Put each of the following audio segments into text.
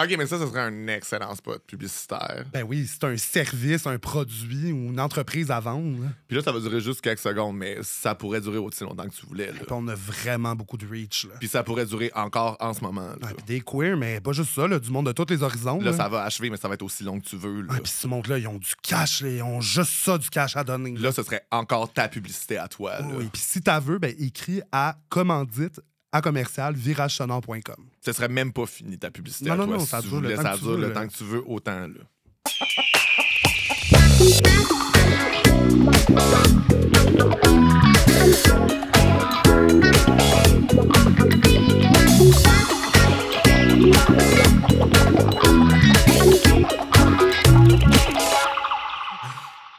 OK, mais ça serait un excellent spot publicitaire. Ben oui, c'est un service, un produit ou une entreprise à vendre. Là. Puis là, ça va durer juste quelques secondes, mais ça pourrait durer aussi longtemps que tu voulais. Là. Puis on a vraiment beaucoup de reach. Là. Puis ça pourrait durer encore en ce moment. Là, puis des queers, mais pas juste ça, là, du monde de tous les horizons. là ça va achever, mais ça va être aussi long que tu veux. Là. Puis ce monde-là, ils ont du cash, là, ils ont juste ça, du cash à donner. Là, ce serait encore ta publicité à toi. Là. Oui, puis si t'as veux, ben écris à commandite à commercial viragesonore.com. Ce serait même pas fini ta publicité non, à toi. Non, non, si ça tu dure voulais, le temps ça que tu dure veux, le là. temps que tu veux, autant. Là.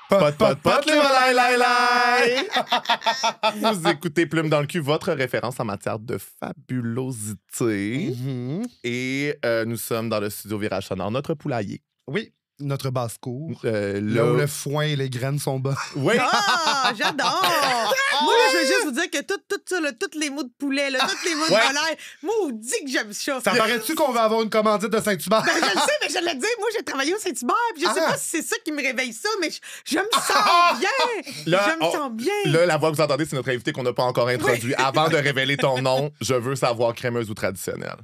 Pot, les valailai. Vous écoutez Plume dans le cul, votre référence en matière de fabulosité. Et nous sommes dans le studio Virage Sonore, notre poulailler. Oui, notre basse-cour. Là où le foin et les graines sont bas. Oui. Ah, j'adore! Moi, là, je veux juste vous dire que tout ça, là, tous les mots de poulet, là, tous les mots de volaille, moi, on dit que j'aime ça. Ça paraît-tu qu'on va avoir une commandite de Saint-Hubert? Ben, je le sais, mais je l'ai dit. Moi, j'ai travaillé au Saint-Hubert, puis je sais pas si c'est ça qui me réveille ça, mais je me sens bien. Là, je me sens bien. Là, la voix que vous entendez, c'est notre invité qu'on n'a pas encore introduit. Avant de révéler ton nom, je veux savoir crémeuse ou traditionnelle.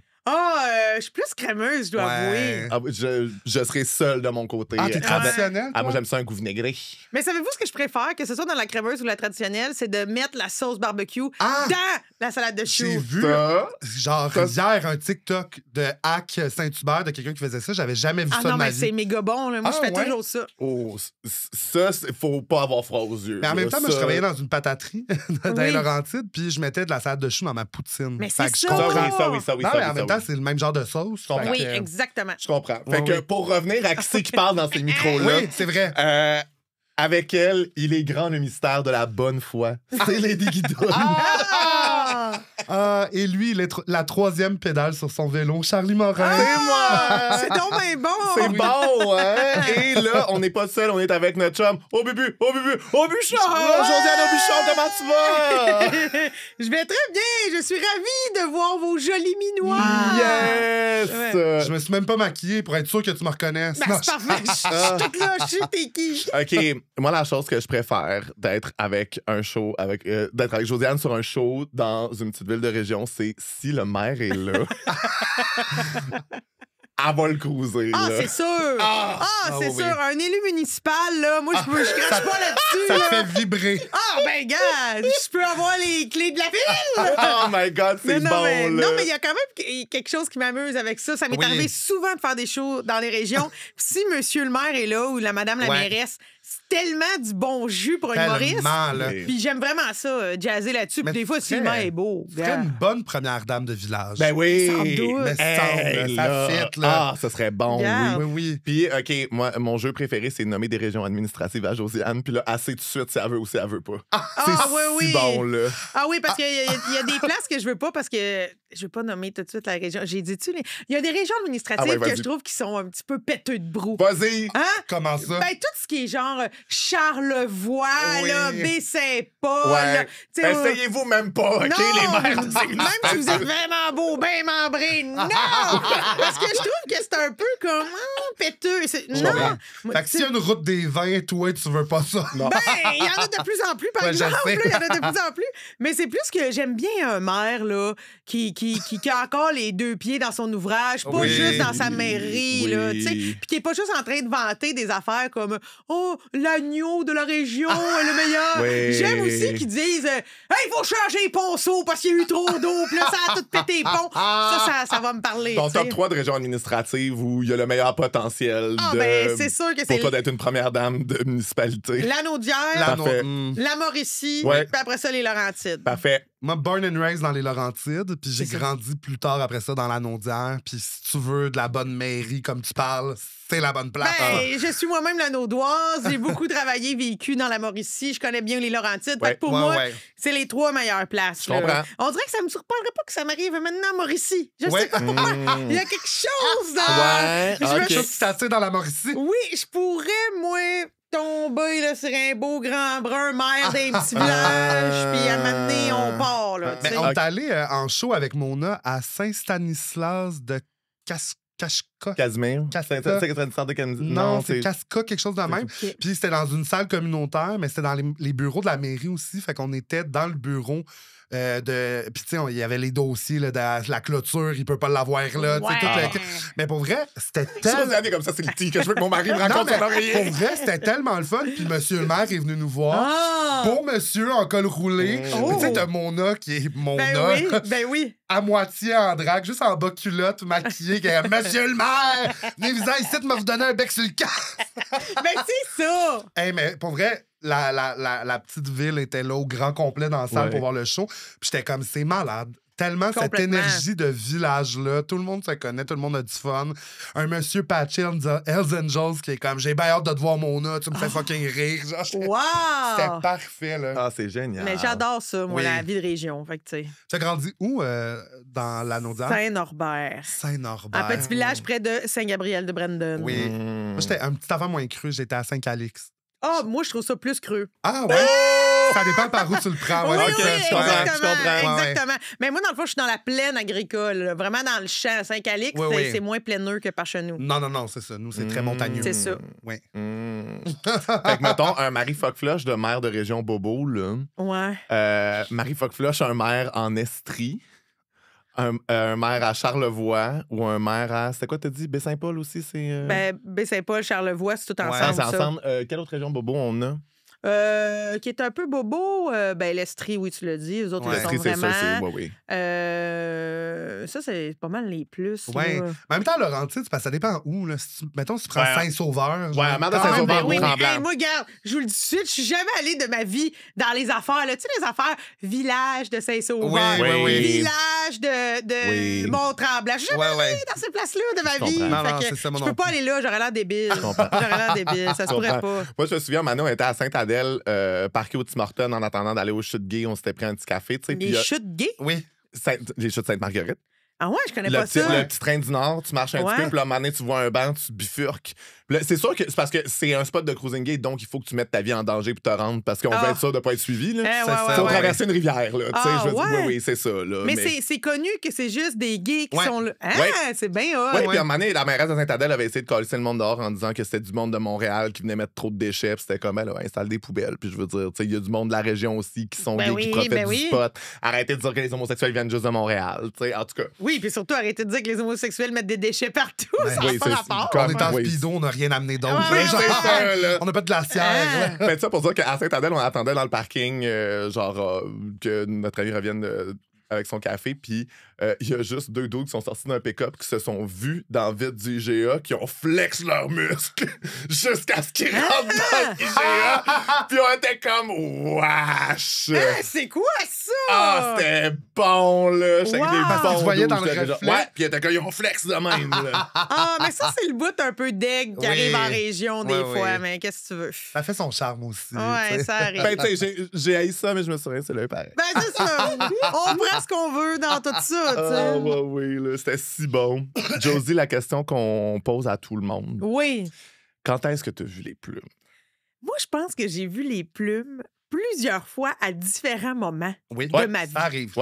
Je suis plus crémeuse, je dois avouer. Ah, je serai seule de mon côté. Ah, t'es traditionnelle? Ah, moi, j'aime ça un goût vinaigré. Mais savez-vous ce que je préfère, que ce soit dans la crémeuse ou la traditionnelle, c'est de mettre la sauce barbecue dans la salade de choux. J'ai vu, genre, hier, un TikTok de Hack Saint-Hubert de quelqu'un qui faisait ça. J'avais jamais vu ça de non, ma mais vie. c'est méga bon. Là. Moi, je fais toujours ça. Oh, ça, faut pas avoir froid aux yeux. Mais en même temps, moi, je ça... travaillais dans une pataterie dans les Laurentides, puis je mettais de la salade de choux dans ma poutine. Mais Fait c'est que ça! je comprends. Ça oui. Non, mais en même temps, c'est le même genre de sauce. Je comprends. Oui, exactement. Je comprends. Fait que pour revenir à qui c'est qui parle dans ces micros-là... Oui, c'est vrai. Avec elle, il est grand le mystère de la bonne foi. C'est Lady Guidoune. Et lui, il est la troisième pédale sur son vélo. Charlie Morin. C'est moi! C'est donc bien bon! C'est bon, hein? Et là, on n'est pas seul, on est avec notre chum. Oh, bébé! Aubuchon! Josiane Aubuchon, comment tu vas? Je vais très bien. Je suis ravie de voir vos jolis minois. Yes! Ouais. Je me suis même pas maquillée pour être sûr que tu me reconnaisses. Ben, c'est parfait. Je suis toute là. Je sais t'es qui. OK, moi, la chose que je préfère d'être avec un show, d'être avec Josiane sur un show dans une petite ville de région, c'est si le maire est là. Elle va le cruiser. Ah, là. c'est sûr! C'est oui. sûr! Un élu municipal, là, moi, je crache pas là-dessus! Ça là. te fait vibrer. Ah, ben, gars, je peux avoir les clés de la ville! Oh my God, c'est bon, là! Non, mais il y a quand même quelque chose qui m'amuse avec ça. Ça m'est arrivé souvent de faire des shows dans les régions. Puis si monsieur le maire est là ou la madame la mairesse, c'est tellement du bon jus pour un humoriste. Là. Puis j'aime vraiment ça, jazzer là-dessus. Puis des fois, si le maire est beau. Tu serais une bonne première dame de village. Ben oui! Sans doute. Mais Hey, ça fit, là. Ah, ça serait bon, Yeah. Oui. Puis, OK, moi, mon jeu préféré, c'est nommer des régions administratives à Josiane. Puis là, assez tout de suite si elle veut ou si elle veut pas. C'est si bon, là. Ah oui, parce qu'il y a des places que je veux pas parce que je veux pas nommer tout de suite la région. J'ai dit-tu, il y a des régions administratives que je trouve qui sont un petit peu péteux de brou. Vas-y! Hein? Comment ça? Ben, tout ce qui est genre Charlevoix, là, Baie-Saint-Paul. Ouais. Tu sais, Essayez-vous même pas, OK, non, les maires de ces même si vous êtes vraiment beau, bien membré, non! Parce que je trouve que c'est un peu comme péteux. Non! Fait que s'il y a une route des vins, toi, tu veux pas ça. Non. Ben, il y en a de plus en plus, par Ouais, je exemple. sais. Il y en a de plus en plus. Mais c'est plus que j'aime bien un maire là, qui a encore les deux pieds dans son ouvrage, pas juste dans sa mairie. Là, tu sais. Puis qui est pas juste en train de vanter des affaires comme « Oh, l'agneau de la région est le meilleur. Oui. J'aime aussi qu'ils disent « Hey, il faut changer les ponceaux parce qu'il y a eu trop d'eau. Puis là, ça a tout pété les ponts. » Ça va me parler. Ton tu sais. top 3 de régions administratives où il y a le meilleur potentiel ben, c'est sûr que c'est pour toi d'être une première dame de municipalité. Lanaudière, Parfait. la Mauricie, Ouais. puis après ça, les Laurentides. Parfait. Moi, born and raised dans les Laurentides, puis j'ai grandi plus tard après ça dans la Naudière. Puis si tu veux de la bonne mairie, comme tu parles, c'est la bonne place. Ben, je suis moi-même la Naudoise. J'ai beaucoup travaillé, vécu dans la Mauricie. Je connais bien les Laurentides. Fait que pour moi, c'est les 3 meilleures places. Je comprends. On dirait que ça me surprendrait pas que ça m'arrive maintenant à Mauricie. Je Ouais. sais pas pourquoi. Il y a quelque chose dans... Ouais, Je me ok. Je suis assez dans la Mauricie. Oui, je pourrais, moi, tomber là, sur un beau grand brun maire d'un petit village, puis à un moment donné, on part. Là, tu Mais sais. on est allé en show avec Mona à Saint-Stanislas de Casimir? Casca. C'est une sorte de Casimir? Non, c'est Casca, quelque chose de même. OK. Puis c'était dans une salle communautaire, mais c'était dans les bureaux de la mairie aussi. Fait qu'on était dans le bureau de... Puis tu sais, il y avait les dossiers là, de la clôture, il peut pas l'avoir là. tu sais, tout Mais pour vrai, c'était tellement... Josiane est comme ça, c'est le tea que je veux que mon mari me Non, raconte mais son oreiller. pour vrai, c'était tellement le fun. Puis monsieur le maire est venu nous voir. Beau monsieur en col roulé. Oh. Tu sais, t'as Mona qui est Mona. Ben oui. À moitié en drague, juste en bas culotte, maquillée, qui est Monsieur le maire, venez-vous ici, tu m'as vous donné un bec sur le casque. Ben c'est ça. Hey, mais pour vrai, la petite ville était là au grand complet dans la salle pour voir le show. Puis j'étais comme, c'est malade. Tellement cette énergie de village-là. Tout le monde se connaît, tout le monde a du fun. Un monsieur Patchy Hells Angels qui est comme, j'ai bien hâte de te voir Mona, tu me fais fucking rire. Genre, c'était parfait, là. Ah, c'est génial. Mais j'adore ça, moi, la vie de région. Fait que, tu sais. Tu as grandi où dans la Naudière? Saint-Norbert. Saint-Norbert. Un petit village près de Saint-Gabriel-de-Brandon. Oui. Moi, j'étais un petit enfant moins cru. J'étais à Saint-Calix. Ah, moi, je trouve ça plus creux. Ah, ouais? Ça dépend par où tu le prends. Oui, Ouais, oui, je comprends. Exactement. Mais moi, dans le fond, je suis dans la plaine agricole. Là. Vraiment dans le champ. Saint-Calix, c'est moins plaineux que par chez nous. Non, c'est ça. Nous, c'est très montagneux. C'est ça. Oui. Fait que, mettons, un Marie Foc-Floche de maire de région Bobo, là. Ouais. Marie Foc-Floche, un maire en Estrie. Un maire à Charlevoix ou un maire à... C'était quoi, t'as dit? Baie-Saint-Paul aussi, c'est... Ben, Baie-Saint-Paul, Charlevoix, c'est tout ensemble. Ouais, c'est ensemble. Quelle autre région Bobo on a? Qui est un peu bobo, ben l'Estrie, oui, tu l'as dit. Les autres, ils sont vraiment... oui. Ça, c'est pas mal les plus. Oui. Mais en même temps, Laurentides, parce que ça dépend où. Là. Mettons, si tu prends Saint-Sauveur. Ouais, maire de Saint-Sauveur, oui, mais moi, regarde, je vous le dis tout de suite, je suis jamais allée de ma vie dans les affaires. Là. Tu sais, les affaires village de Saint-Sauveur, village de Mont-Tremblant. Je suis jamais allée dans ces places-là de ma vie. Non, c'est ça, je peux pas aller là, j'aurais l'air débile. Ça se pourrait pas. Moi, je me souviens, Manon était à Sainte-Adèle, parqué au Tim Hortons en attendant d'aller aux chutes gays. On s'était pris un petit café. Les chutes gays? Oui. Les chutes Sainte-Marguerite. Ah ouais, je connais pas ça. Le petit train du Nord, tu marches un petit peu, puis là, à un moment donné, tu vois un banc, tu bifurques. Là, c'est sûr que c'est parce que c'est un spot de cruising gay, donc il faut que tu mettes ta vie en danger pour te rendre, parce qu'on veut être sûr de ne pas être suivi. Il faut traverser une rivière. Là, je veux dire, oui, c'est ça. Là, mais c'est connu que c'est juste des gays qui sont là. C'est bien hot. Oui, puis à un moment donné, la mairesse de Sainte-Adèle avait essayé de coller le monde dehors en disant que c'était du monde de Montréal qui venait mettre trop de déchets. Puis c'était comme, elle installe des poubelles. Puis je veux dire, il y a du monde de la région aussi qui sont gays, qui profitent du spot. Arrêtez de dire que les homosexuels viennent juste de Montréal. En tout cas. Oui, puis surtout, arrêtez de dire que les homosexuels mettent des déchets partout. Ça n'a pas rapport. Quand on est en speedo, on n'a rien amené d'autre. On n'a pas de glacière. Faites ça pour dire qu'à Sainte-Adèle, on attendait dans le parking, que notre ami revienne avec son café, puis il y a juste 2 dudes qui sont sortis d'un pick-up qui se sont vus dans le vide du IGA, qui ont flex leurs muscles jusqu'à ce qu'ils rentrent dans l'IGA. Puis on était comme, wesh! C'est quoi ça? Ah, c'était bon, là! Parce que tu voyais dans le reflet. Ouais, puis ils ont flex de même, là. Ah, mais ça, c'est le bout un peu d'aigle qui arrive en région des fois, mais qu'est-ce que tu veux? Ça fait son charme aussi. Ouais, ça arrive. Ben, tu sais, j'ai haï ça, mais je me souviens, c'est là, pareil. Ben, c'est ça. On prend ce qu'on veut dans tout ça. Ah, oui, là, c'était si bon. Josie, la question qu'on pose à tout le monde. Oui. Quand est-ce que tu as vu les plumes? Moi, je pense que j'ai vu les plumes plusieurs fois à différents moments de ma vie. Ça arrive.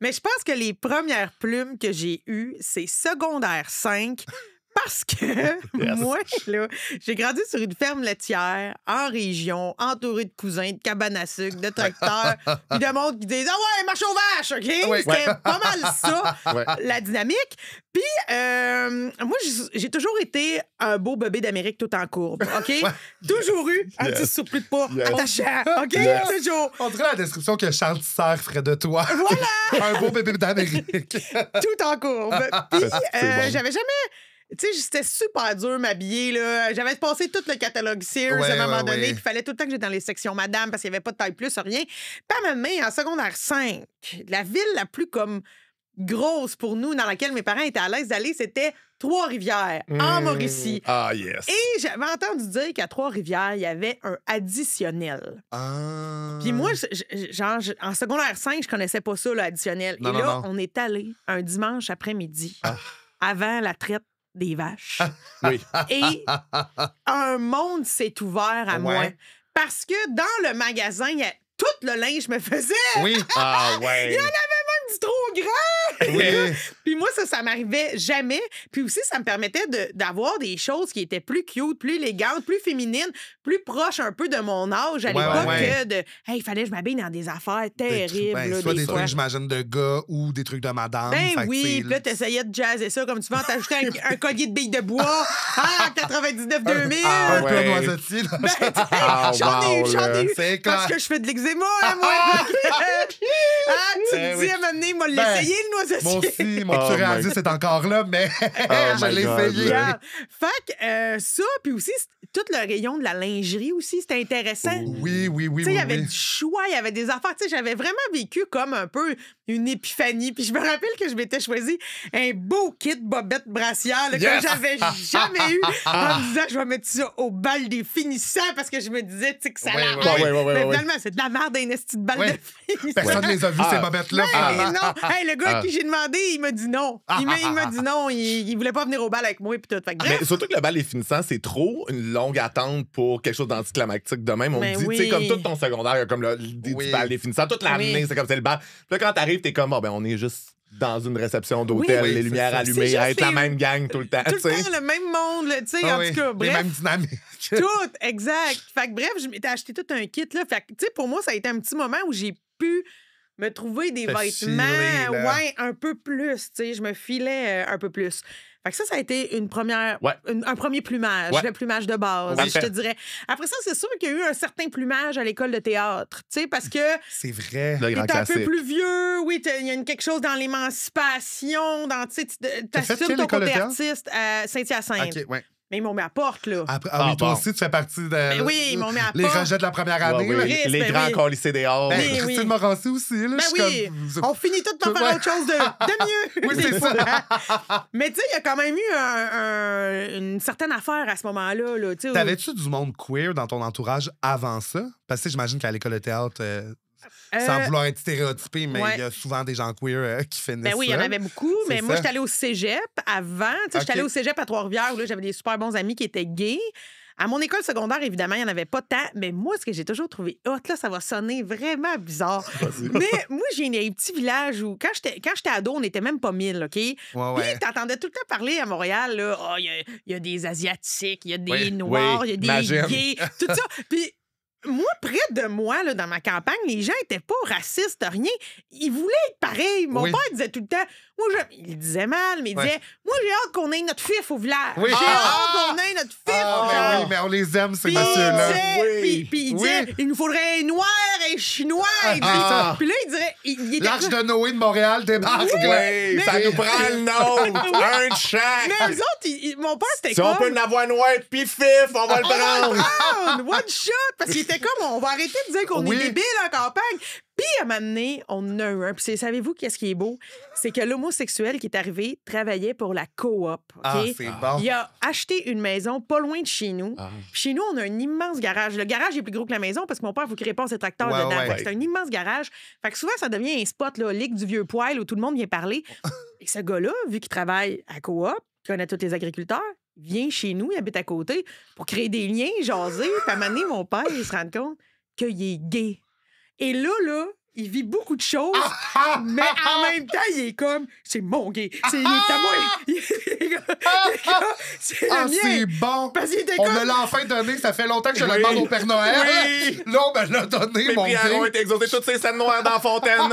Mais je pense que les premières plumes que j'ai eues, c'est secondaire 5. Parce que moi, là, j'ai grandi sur une ferme laitière en région, entourée de cousins, de cabanes à sucre, de tracteurs, puis de monde qui disent « Ah ouais, marche aux vaches! » OK? C'était pas mal ça, la dynamique. Puis, moi, j'ai toujours été un beau bébé d'Amérique tout en courbe, OK? Toujours eu un petit surplus de poids attachant, OK? Toujours. On dirait la description que Charles Tisser ferait de toi. Voilà! Un beau bébé d'Amérique. Tout en courbe. Puis, j'avais jamais... Tu sais, c'était super dur m'habiller, là. J'avais passé tout le catalogue Sears à un moment donné, puis il fallait tout le temps que j'étais dans les sections madame parce qu'il n'y avait pas de taille plus, rien. Puis à ma en secondaire 5, la ville la plus comme grosse pour nous, dans laquelle mes parents étaient à l'aise d'aller, c'était Trois-Rivières, en Mauricie. Ah, yes. Et j'avais entendu dire qu'à Trois-Rivières, il y avait un additionnel. Puis moi, en secondaire 5, je connaissais pas ça, l'additionnel. Et là, on est allé un dimanche après-midi, avant la traite des vaches. Et un monde s'est ouvert à moi. Parce que dans le magasin, il y a tout le linge me faisait. Oui. Ah ouais. Il y en avait même du trop grand. Oui. Puis moi, ça m'arrivait jamais. Puis aussi, ça me permettait d'avoir des choses qui étaient plus cute, plus élégantes, plus féminines, plus proches un peu de mon âge à l'époque que de « Hey, il fallait que je m'habille dans des affaires terribles. » Soit des trucs, j'imagine, de gars ou des trucs de madame. Ben oui, puis là, t'essayais de jazzer ça comme tu veux en t'ajoutant un collier de billes de bois en 99-2000. Un peu noisetier. J'en ai eu. C'est clair. Parce que je fais de l'eczéma, moi. Tu te dis à un moment donné, moi, l'essayer, le noisetier. Moi aussi, mon psoriasis est encore là, mais je l'ai essayé. Fait que ça, puis aussi, tout le rayon de la lingerie aussi, c'était intéressant. Oui. Tu sais, il y avait du choix, il y avait des affaires. Tu sais, j'avais vraiment vécu comme un peu une épiphanie. Puis je me rappelle que je m'étais choisi un beau kit bobette brassière que j'avais jamais eu en me disant je vais mettre ça au bal des finissants parce que je me disais tu sais que ça a l'air. Mais finalement, c'est de la merde d'un esti de balle de finissants. Personne ne les a vus, ces bobettes-là. Non. Hey, le gars à qui j'ai demandé, il m'a dit non. Il m'a dit non. Il voulait pas venir au bal avec moi et tout. Fait que, mais surtout que le bal des finissants, c'est trop une longue attente pour quelque chose d'anticlimactique de même. On me dit, tu sais, comme tout ton secondaire, comme le bal des finissants, toute l'année, c'est comme c'est le bal. Puis là, quand t'arrives, t'es comme, on est juste dans une réception d'hôtel, les lumières allumées, à être la même gang tout le temps. Tout le temps, le même monde, tu sais, en tout cas, bref. Les mêmes dynamiques. Tout, exact. Fait que bref, je m'étais acheté tout un kit, là. Fait que, tu sais, pour moi, ça a été un petit moment où j'ai pu me trouver des vêtements, un peu plus, tu sais, je me filais un peu plus. Fait que ça a été un premier plumage, le plumage de base, je te dirais. Après ça, c'est sûr qu'il y a eu un certain plumage à l'école de théâtre, tu sais, parce que... C'est vrai. Le grand t'es un classique. peu plus vieux, oui, il y a quelque chose dans l'émancipation, dans, tu sais, t'assumes ton côté artiste à Saint-Hyacinthe. OK, ouais. Mais ils m'ont mis à porte, là. Oui, toi aussi, tu fais partie de... Mais oui, ils m'ont mis à les porte. rejets de la première année. Les grands corps lycée dehors. Christine Morancy aussi. Là, on finit tout par faire autre chose de mieux. Oui, c'est ça. Mais tu sais, il y a quand même eu une certaine affaire à ce moment-là. Là, t'avais-tu du monde queer dans ton entourage avant ça? Parce que j'imagine qu'à l'école de théâtre... sans vouloir être stéréotypé, mais il y a souvent des gens queer qui finissent ça. Ben oui, il y en avait beaucoup, mais moi, j'étais allée au cégep avant. J'étais allée au cégep à Trois-Rivières, où j'avais des super bons amis qui étaient gays. À mon école secondaire, évidemment, il n'y en avait pas tant, mais moi, ce que j'ai toujours trouvé hot, là, ça va sonner vraiment bizarre. Mais moi, j'ai des petits villages où, quand j'étais ado, on n'était même pas 1000, OK? Puis t'entendais tout le temps parler à Montréal, là, il y a des Asiatiques, il y a des Noirs, il y a des gays, tout ça. Puis moi, près de moi, là, dans ma campagne, les gens étaient pas racistes, rien. Ils voulaient être pareils. Mon père disait tout le temps... Il disait mal, mais il disait « Moi, j'ai hâte qu'on ait notre fif au village. J'ai hâte qu'on ait notre fif. » Oui, mais on les aime, ces messieurs-là. Puis il disait « Il nous faudrait un noir, un chinois. » Puis là, il dirait... L'Arche de Noé de Montréal débarque. Oui, ça nous prend le nom. Un de chaque. Mais eux autres, mon père, c'était si on peut en avoir noir puis fif, on va le prendre. One shot. Parce qu'il était comme, on va arrêter de dire qu'on est débiles en campagne. Puis, à un moment donné, on en a eu un. Puis, savez-vous qu'est-ce qui est beau? C'est que l'homosexuel qui est arrivé travaillait pour la coop. Okay? C'est bon. Il a acheté une maison pas loin de chez nous. Chez nous, on a un immense garage. Le garage est plus gros que la maison parce que mon père, il faut qu'il répare ses tracteurs dedans. C'est un immense garage. Fait que souvent, ça devient un spot, là, ligue du vieux poil où tout le monde vient parler. Et ce gars-là, vu qu'il travaille à coop, il connaît tous les agriculteurs, vient chez nous, il habite à côté pour créer des liens, jaser. Puis à un moment donné, mon père, il se rend compte qu'il est gay. Et là, il vit beaucoup de choses, mais en même temps, il est comme, c'est mon gay. Il est à moi. C'est le mien. C'est bon. Parce qu'il était on comme... me l'a enfin donné. Ça fait longtemps que je le demande au Père Noël. Là, on me l'a donné, mon gay. Mes prières ont été exaucées toutes ces scènes noires dans la fontaine.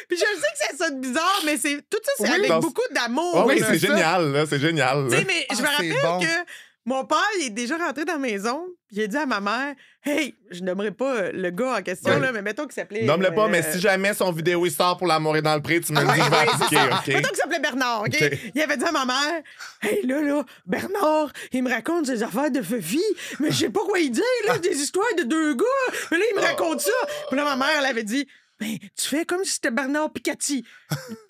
Puis je sais que ça sonne bizarre, mais tout ça, c'est avec beaucoup d'amour. Oui, c'est génial. Là, c'est génial. Tu sais, mais je me rappelle que mon père, il est déjà rentré dans la maison, puis il a dit à ma mère, « Hey, je nommerai pas le gars en question, là, mais mettons qu'il s'appelait... » Nomme-le pas, mais si jamais son vidéo il sort pour l'amour est dans le pré, tu me le dis, je vais appliquer, OK? Mettons qu'il s'appelait Bernard, OK? Il avait dit à ma mère, « Hey, là, Bernard, il me raconte des affaires de Fefi, mais je sais pas quoi il dit, là, des histoires de deux gars. Mais là, il me raconte ça. » Puis là, ma mère, elle avait dit, « Ben, tu fais comme si c'était Bernard Picatti.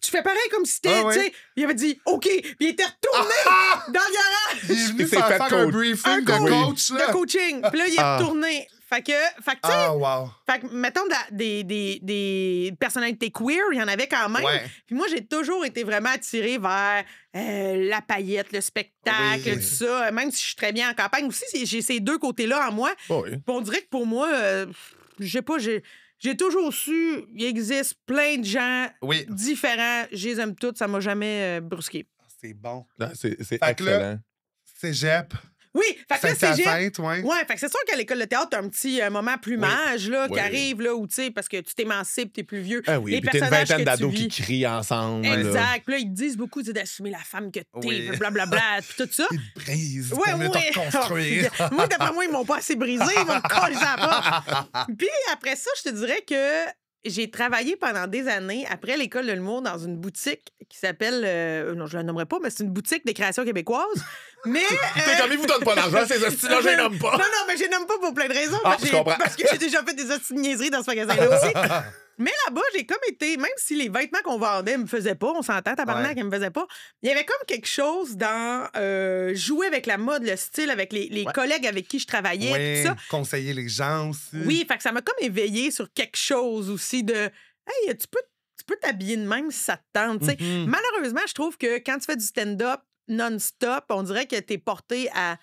Tu fais pareil comme si c'était, tu sais. » Il avait dit, OK. Puis il était retourné dans le garage. Il est venu faire un briefing de coach. De coaching. Puis là, il est retourné. Fait que tu sais. Wow. Fait que, mettons, des personnalités queer, il y en avait quand même. Puis moi, j'ai toujours été vraiment attirée vers la paillette, le spectacle, tout ça. Même si je suis très bien en campagne aussi, j'ai ces deux côtés-là en moi. Puis on dirait que pour moi, je sais pas, j'ai toujours su, il existe plein de gens différents. Je les aime toutes, ça m'a jamais brusqué. C'est bon. C'est excellent. Cégep. Oui, fait que là, Saint-Hyacinthe, ouais, fait que c'est sûr qu'à l'école de théâtre, t'as un petit moment plumage là, qui arrive, là, où, tu sais, parce que tu t'émancipes, t'es plus vieux. Ah oui, puis t'as une vingtaine d'ados qui crient ensemble. Exact. Puis là, ils te disent beaucoup d'assumer la femme que t'es, blablabla, puis tout ça. Ils te brisent pour te reconstruire. Moi, d'après moi, ils m'ont pas assez brisé, ils vont me coller ça pas. Puis après ça, je te dirais que j'ai travaillé pendant des années après l'école de l'humour dans une boutique qui s'appelle... non, je la nommerai pas, mais c'est une boutique des créations québécoises. Mais... Comme ils vous donnent pas d'argent, ces hosties-là, je les nomme pas. Non, mais je les nomme pas pour plein de raisons. Je comprends. Parce que j'ai déjà fait des hosties de niaiseries dans ce magasin-là aussi. Mais là-bas, j'ai comme été... Même si les vêtements qu'on vendait me faisaient pas, on s'entend, tabarnak, ils me faisaient pas, il y avait comme quelque chose dans jouer avec la mode, le style, avec les collègues avec qui je travaillais, tout ça. Conseiller les gens aussi. Oui, fait que ça m'a comme éveillé sur quelque chose aussi de... Hey, tu peux t'habiller de même si ça te tente. T'sais. Malheureusement, je trouve que quand tu fais du stand-up non-stop, on dirait que t'es porté à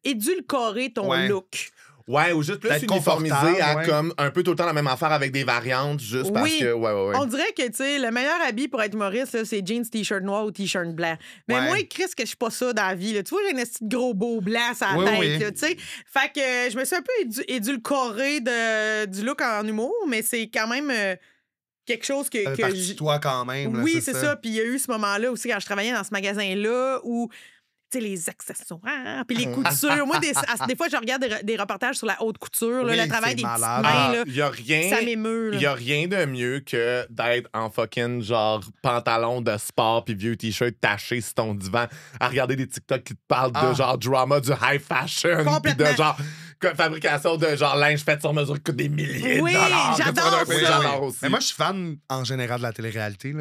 édulcorer ton look. Ouais, ou juste plus uniformisé à comme un peu tout le temps la même affaire avec des variantes, juste parce que... Ouais. On dirait que, tu sais, le meilleur habit pour être humoriste, là, c'est jeans, t-shirt noir ou t-shirt blanc. Mais moi, Chris, que je suis pas ça dans la vie. Là. Tu vois, j'ai un petit gros beau blanc sur la tête, tu sais. Fait que je me suis un peu édulcoré du look en humour, mais c'est quand même... quelque chose que toi quand même. Oui, c'est ça. Puis il y a eu ce moment-là aussi quand je travaillais dans ce magasin-là où, tu sais, les accessoires, puis les coutures. Moi, des fois, je regarde des reportages sur la haute couture, là, le travail des petites mains. Là, ça m'émeut. Il y a rien de mieux que d'être en fucking genre pantalon de sport puis vieux t-shirt taché sur ton divan à regarder des TikTok qui te parlent de genre drama, du high fashion, puis de genre... fabrication de genre linge fait sur mesure qui coûte des milliers de dollars. J'adore ça. Aussi. Mais moi, je suis fan en général de la télé-réalité,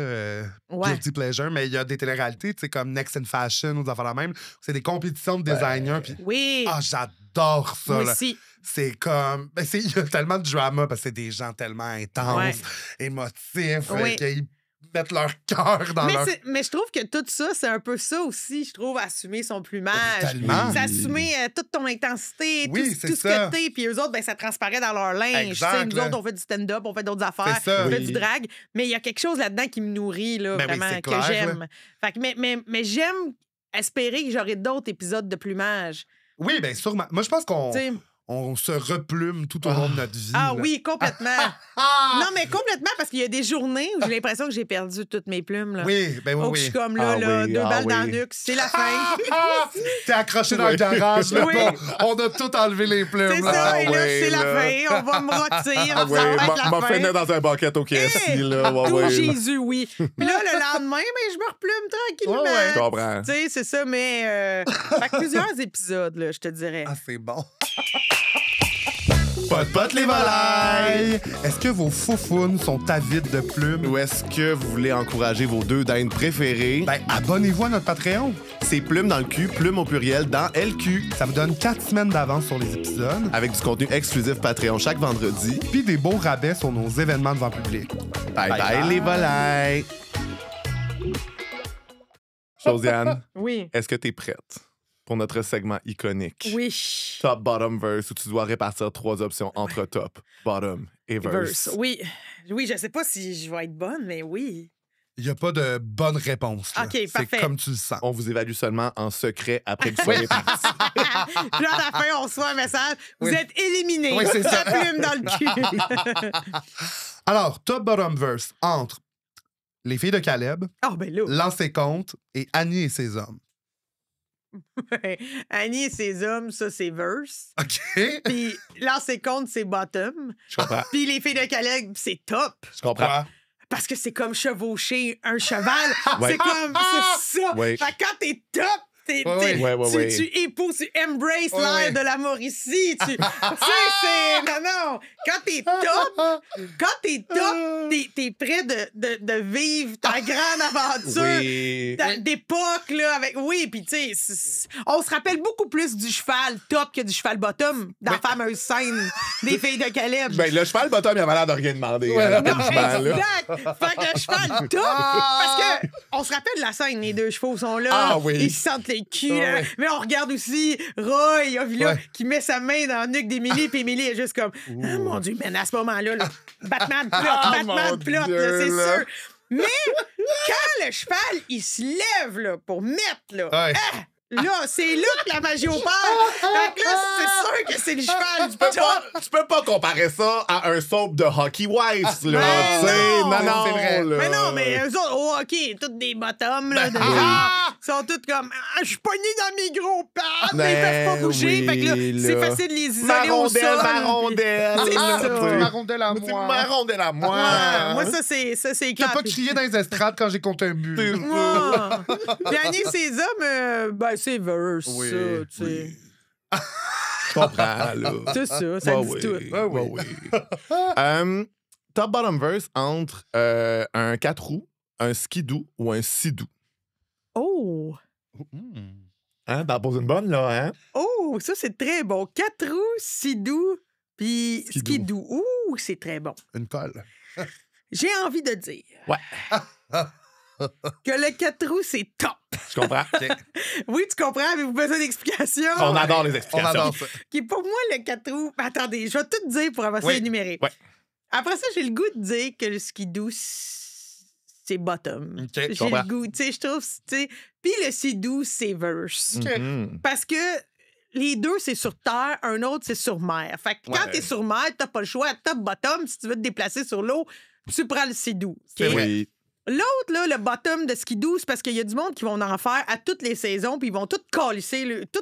guilty pleasure, mais il y a des télé-réalités, tu sais, comme Next in Fashion ou des affaires la même. C'est des compétitions de designers. J'adore ça. Moi aussi. C'est comme... il y a tellement de drama parce que c'est des gens tellement intenses, émotifs, qu'ils mettre leur cœur dans Mais je trouve que tout ça, c'est un peu ça aussi, je trouve, assumer son plumage. Tellement. C'est assumer toute ton intensité, tout ce que t'es, puis eux autres, ça transparaît dans leur linge. Nous autres, on fait du stand-up, on fait d'autres affaires, on fait du drag, mais il y a quelque chose là-dedans qui me nourrit, là, vraiment, que j'aime. Fait que, mais j'aime espérer que j'aurai d'autres épisodes de plumage. Oui, bien sûrement. Moi, je pense on se replume tout au long de notre vie. Oui, complètement. Non, mais complètement, parce qu'il y a des journées où j'ai l'impression que j'ai perdu toutes mes plumes. Là. Oui. Je suis comme là, 2 balles dans le nuque, c'est la fin. T'es accroché dans le garage. Là, on a tout enlevé les plumes. C'est ça, et là, c'est la fin. On va me rôtir. M'a fait dans un bucket au KFC. Là. Jésus, oui. Puis là, le lendemain, je me replume tranquillement. Je comprends. Tu sais, c'est ça, mais... fait que plusieurs épisodes, là, je te dirais. C'est bon. Pot les volailles! Est-ce que vos foufounes sont avides de plumes? Ou est-ce que vous voulez encourager vos 2 dindes préférées? Abonnez-vous à notre Patreon. C'est Plume dans le cul, Plume au pluriel dans LQ. Ça vous donne 4 semaines d'avance sur les épisodes. Avec du contenu exclusif Patreon chaque vendredi. Puis des beaux rabais sur nos événements devant public. Bye les volailles! Josiane, est-ce que t'es prête pour notre segment iconique? Oui. Top, bottom, verse, où tu dois répartir 3 options entre top, bottom et verse. Oui, je sais pas si je vais être bonne, mais oui. Il n'y a pas de bonne réponse. Là. OK, parfait. C'est comme tu le sens. On vous évalue seulement en secret après que vous soyez partis. Puis à la fin, on reçoit un message. Vous êtes éliminés. Oui, c'est ça. Plume dans le cul. Alors, top, bottom, verse entre Les filles de Caleb, Lancer compte et Annie et ses hommes. Annie et ses hommes, ça, c'est verse. OK. Puis Lancer compte, c'est bottom. Je comprends. Puis les filles de Caleb, c'est top. Je comprends. Parce que c'est comme chevaucher un cheval. C'est comme, c'est ça. Fait que quand t'es top, tu épouses, tu embraces l'air de la Mauricie. Tu sais, non. Quand t'es top, t'es prêt de vivre ta grande aventure d'époque, là, avec... Oui, puis tu sais, on se rappelle beaucoup plus du cheval top que du cheval bottom dans la fameuse scène des filles de Caleb. Le cheval bottom, il avait l'air de rien demander. Exact. Fait que le cheval top, parce que on se rappelle la scène, les 2 chevaux sont là, ils se sentent les le cul. Là. Mais on regarde aussi Roy, qui met sa main dans le nuque d'Émilie, puis Émilie est juste comme ah mon Dieu, mais à ce moment-là, Batman plot, c'est sûr. Mais quand le cheval, il se lève là, pour mettre, là, là, c'est là que la magie opère. Fait que là, c'est sûr que c'est le cheval. Tu peux pas comparer ça à un soap de Hockey Wives, là. Non, c'est vrai. là. Mais non, mais eux autres, au hockey, toutes des bottoms, là, de genre, sont toutes comme je suis pogné dans mes gros pattes, mais ils peuvent pas bouger. Fait que là, c'est facile de les isoler au sol. Ma rondelle. C'est ça. Ma rondelle à moi. Ma rondelle à moi. Moi, ça, c'est T'as pas crié dans les estrades quand j'ai compté un but. Puis Annie, ces hommes, ben, c'est verse, ça, tu sais. Je comprends, là. C'est ça, ça dit tout. Top bottom verse entre un 4 roues, un skidoo ou un sidou. Oh! Hein, t'en poses une bonne, là, hein? Oh, ça, c'est très bon. 4 roues, sidou, puis skidoo. Ouh, c'est très bon. Une colle. J'ai envie de dire que le 4 roues, c'est top. Je comprends. Oui, tu comprends, avez-vous besoin d'explications? On adore les explications. On adore ça. Pour moi, le 4 roues... Attendez, je vais tout dire pour avoir ça énuméré. Ouais. Après ça, j'ai le goût de dire que le skidoo, c'est bottom. Okay, j'ai le goût, tu sais, je trouve, tu sais... Puis le sidou, c'est verse. Parce que les deux, c'est sur terre, un autre, c'est sur mer. Fait que quand t'es sur mer, t'as pas le choix. Top, bottom, si tu veux te déplacer sur l'eau, tu prends le sidou. C'est vrai. L'autre, là, le bottom de skidoo, c'est parce qu'il y a du monde qui vont en faire à toutes les saisons, puis ils vont tout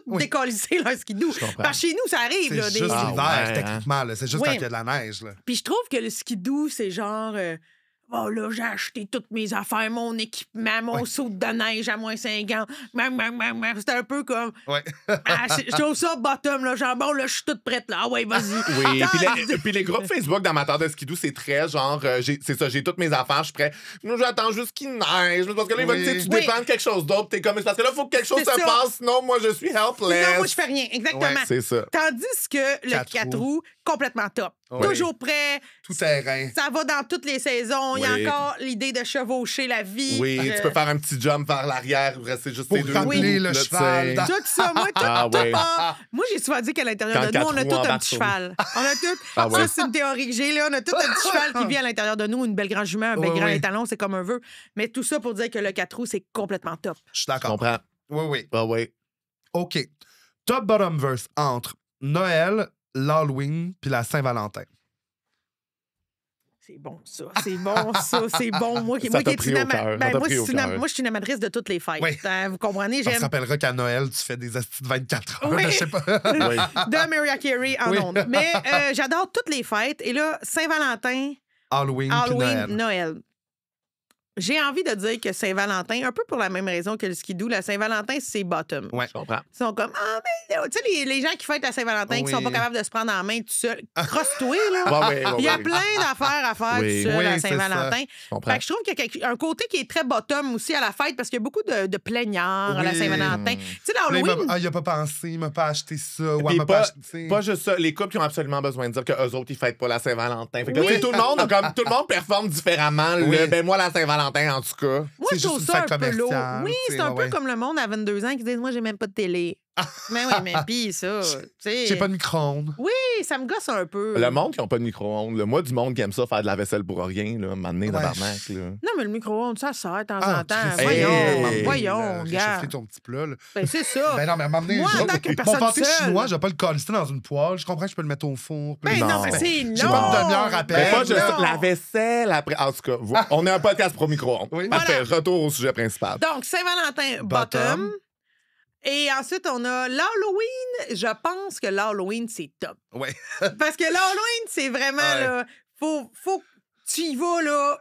décalisser leur skidoo. Parce que chez nous, ça arrive. C'est Là, juste l'hiver, techniquement. Là. C'est juste quand il y a de la neige. Là. Puis je trouve que le skidoo, c'est genre... oh là, j'ai acheté toutes mes affaires, mon équipement, mon saut de neige à moins 50. C'était un peu comme... je trouve ça bottom, là. Genre, bon, là, je suis toute prête, là. Ah ouais, vas-y. Oui, puis les groupes Facebook d'amateurs de skidoo, c'est très genre... c'est ça, j'ai toutes mes affaires, je suis prêt. Moi, j'attends juste qu'il neige. Parce que là, il va dire, tu dépends de quelque chose d'autre. T'es comme... Parce que là, il faut que quelque chose se passe. Sinon, moi, je suis helpless. Non, moi, je fais rien. Exactement. Ouais, c'est ça. Tandis que le 4 roues, complètement top. Toujours prêt. Tout terrain. Ça va dans toutes les saisons. Il y a encore l'idée de chevaucher la vie. Oui, tu peux faire un petit jump vers l'arrière ou rester juste pour tes deux. ramener le cheval. Tout ça, moi, moi, j'ai souvent dit qu'à l'intérieur de nous, on a tout un petit cheval. On a tout. Ça, c'est une théorie que j'ai, là. On a tout un petit cheval qui vit à l'intérieur de nous, une belle grand jument, un bel grand étalon, c'est comme un vœu. Mais tout ça pour dire que le 4 roues, c'est complètement top. Je suis d'accord. Je comprends. Oui. Ah oui. OK. Top bottom verse entre Noël, l'Halloween puis la Saint-Valentin. C'est bon, ça. C'est bon, ça. C'est bon. Moi, moi, je suis une amatrice de toutes les fêtes. Oui. Vous comprenez? On se rappellera qu'à Noël, tu fais des astis de 24 heures. Je sais pas. De Mariah Carey en ondes. Mais j'adore toutes les fêtes. Et là, Saint-Valentin, Halloween Noël. J'ai envie de dire que Saint-Valentin, un peu pour la même raison que le skidoo, la Saint-Valentin, c'est bottom. Ouais, je comprends. Ils sont comme, mais tu sais, les gens qui fêtent la Saint-Valentin, qui sont pas capables de se prendre en main tout seul, crosse-toi, là. Il y a plein d'affaires à faire tout seul à Saint-Valentin. Fait que je trouve qu'il y a un côté qui est très bottom aussi à la fête, parce qu'il y a beaucoup de plaignards à la Saint-Valentin. Tu sais, l'Halloween... il a pas pensé, il m'a pas acheté ça. Ou pas juste ça. Les couples qui ont absolument besoin de dire qu'eux autres, ils fêtent pas la Saint-Valentin. Fait que tout le monde performe différemment. Ben moi, la Saint-Valentin, en tout cas. Moi, je trouve ça un peu lourd. Oui, c'est un peu comme le monde à 22 ans qui disent, moi, j'ai même pas de télé. Mais oui, mais pis ça, tu sais... J'ai pas de micro-ondes. Oui, ça me gosse un peu. Le monde qui n'a pas de micro-ondes. Moi, du monde qui aime ça, faire de la vaisselle pour rien, là, m'amener dans l'arnaque. Non, mais le micro-ondes, ça sert de temps en temps. Voyons, gars. Réchauffer ton petit plat, là. Ben, c'est ça. Ben non, mais m'amener... Moi, en tant que personne mon pâté seule... chinois, je vais pas le coller dans une poêle. Je comprends que je peux le mettre au four. Ben non, mais c'est long. J'ai pas une demi-heure à peine. Mais pas juste la vaisselle après... En tout cas, on est un podcast pro micro-ondes. Parfait, retour au sujet principal. Donc, Saint-Valentin, bottom. Et ensuite, on a l'Halloween. Je pense que l'Halloween, c'est top. Oui. Parce que l'Halloween, c'est vraiment, là, faut que tu y vas, là,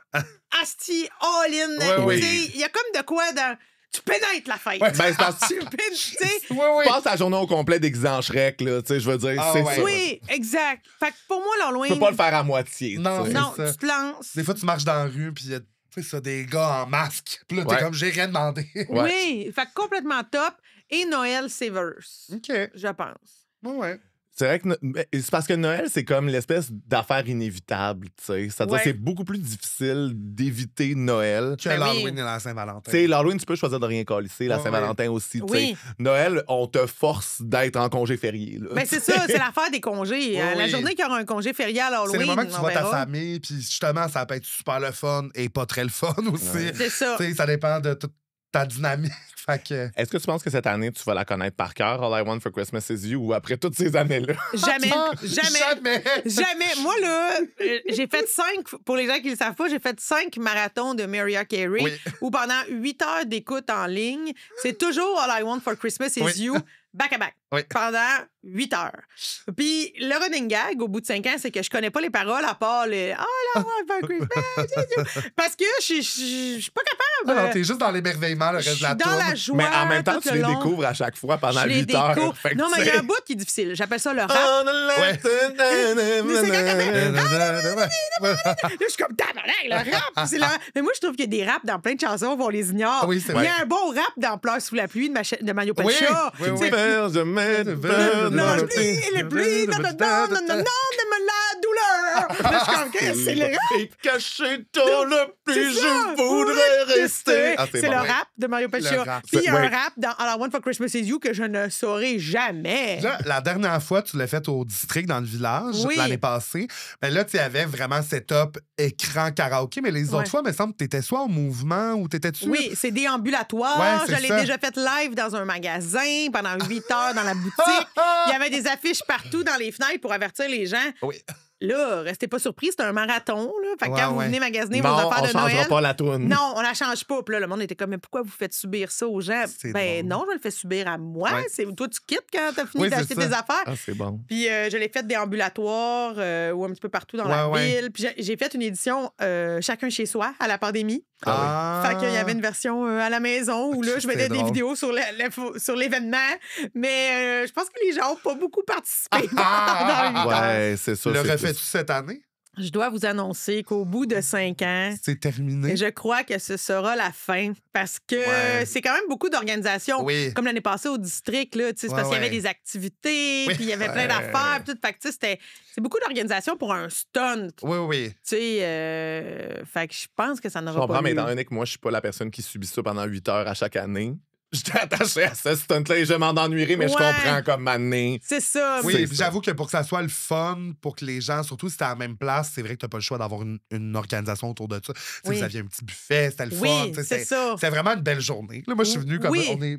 asti, all-in. Il y a comme de quoi dans... Tu pénètres la fête. Ben, c'est parce que tu passes la journée au complet déguisé en Shrek, là, tu sais, je veux dire, c'est ça. Oui, exact. Fait que pour moi, l'Halloween... Tu peux pas le faire à moitié. Non, tu te lances. Des fois, tu marches dans la rue, puis il y a des gars en masque. Puis là, t'es comme, j'ai rien demandé. Oui, fait que complètement top. Et Noël, c'est verse. OK. Je pense. Ouais. C'est vrai que c'est parce que Noël, c'est comme l'espèce d'affaire inévitable, tu sais. C'est-à-dire c'est beaucoup plus difficile d'éviter Noël. Que l'Halloween et la Saint-Valentin. Tu sais, l'Halloween, tu peux choisir de rien colisser, la Saint-Valentin aussi, tu sais. Noël, on te force d'être en congé férié, là. Ben c'est ça, c'est l'affaire des congés. La journée qu'il y aura un congé férié à l'Halloween, c'est le moment que tu vois ta famille, puis justement, ça peut être super le fun et pas très le fun aussi. C'est ça. Tu sais, ça dépend de toute ta dynamique. Est-ce que tu penses que cette année, tu vas la connaître par cœur, All I Want for Christmas is You, ou après toutes ces années-là? Jamais. Moi, là, j'ai fait 5, pour les gens qui ne le savent pas, j'ai fait 5 marathons de Mariah Carey, où pendant 8 heures d'écoute en ligne, c'est toujours All I Want for Christmas is You, back-à-back, pendant 8 heures. Puis le running gag, au bout de 5 ans, c'est que je connais pas les paroles à part le All I Want for Christmas, parce que je suis pas capable. Non, t'es juste dans l'émerveillement le reste de la tour. Joie, mais en même temps, tu les découvres à chaque fois pendant 8 heures. Non, mais il y a un bout qui est difficile. J'appelle ça le rap. Là, je suis comme, le rap. Mais moi, je trouve qu'il y a des raps dans plein de chansons, on les ignore. Il y a un bon rap dans Pleurs sous la pluie de Mario Pelcha. Le pluie, non, de la douleur. Là, je suis comme, c'est le rap. Caché dans le pluie, je voudrais rester. C'est le rap de Mario Pelcha. Puis il y a un rap dans All I Want for Christmas is You que je ne saurai jamais. Là, la dernière fois, tu l'as fait au district dans le village l'année passée. Mais là, tu avais vraiment setup écran karaoké. Mais les autres fois, il me semble que tu étais soit en mouvement ou tu étais dessus. Oui, c'est déambulatoire. Je l'ai déjà fait live dans un magasin pendant 8 heures dans la boutique. Il y avait des affiches partout dans les fenêtres pour avertir les gens. Là, restez pas surpris, c'est un marathon. Là. Fait que quand vous venez magasiner vos affaires de Noël... on changera pas la toune. Non, on la change pas. Puis là, le monde était comme, mais pourquoi vous faites subir ça aux gens? Ben non, je le fais subir à moi. Toi, tu quittes quand t'as fini d'acheter tes affaires. Ah, c'est bon. Puis je l'ai fait déambulatoire ou un petit peu partout dans la ville. Puis j'ai fait une édition chacun chez soi à la pandémie. Fait qu'il y avait une version à la maison où là, je mettais des vidéos sur l'événement. Mais je pense que les gens n'ont pas beaucoup participé. C'est ça. Le refais-tu cette année? Je dois vous annoncer qu'au bout de 5 ans... C'est terminé. Je crois que ce sera la fin parce que c'est quand même beaucoup d'organisations. Comme l'année passée au district, là, c'est parce qu'il y avait des activités, puis il y avait plein d'affaires. Tout. Fait que c'est beaucoup d'organisation pour un stunt. Oui. Tu sais, fait que je pense que ça n'aura pas lieu. Je comprends, mais étant donné que moi, je suis pas la personne qui subit ça pendant 8 heures à chaque année. J'étais attaché à ce stunt-là et je m'en ennuierai, mais je comprends comme année. C'est ça. Oui, j'avoue que pour que ça soit le fun, pour que les gens, surtout si t'es à la même place, c'est vrai que t'as pas le choix d'avoir une organisation autour de ça. Vous aviez un petit buffet, c'était le fun. C'est ça. C'était vraiment une belle journée. Là, moi, je suis venu comme...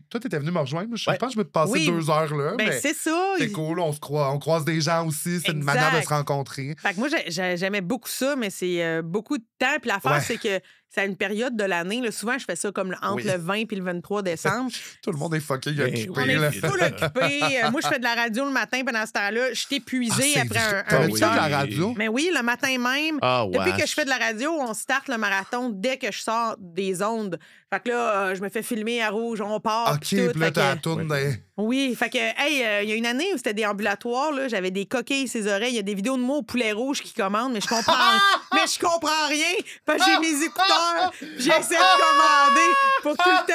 Toi, t'étais venu me rejoindre. Je pense que je vais te passer 2 heures là. Ben, c'est ça. C'est cool, on croise des gens aussi. C'est une manière de se rencontrer. Fait que moi, j'aimais beaucoup ça, mais c'est beaucoup de temps. Puis l'affaire, c'est que c'est à une période de l'année. Là, souvent, je fais ça comme entre le 20 et le 23 décembre. Tout le monde est fucké, occupé. On est full occupé. Moi, je fais de la radio le matin pendant ce temps-là. Je suis épuisée après un de la radio? Mais oui, le matin même. Depuis que je fais de la radio, on starte le marathon dès que je sors des ondes. Fait que là, je me fais filmer à rouge, on part. OK, puis là, t'as la tourne des... Oui, fait que, il y a une année où c'était déambulatoire, là, j'avais des coquilles ses oreilles, il y a des vidéos de moi au poulet rouge qui commandent, mais je comprends rien, parce que j'ai mes écouteurs, j'essaie de commander pour tout le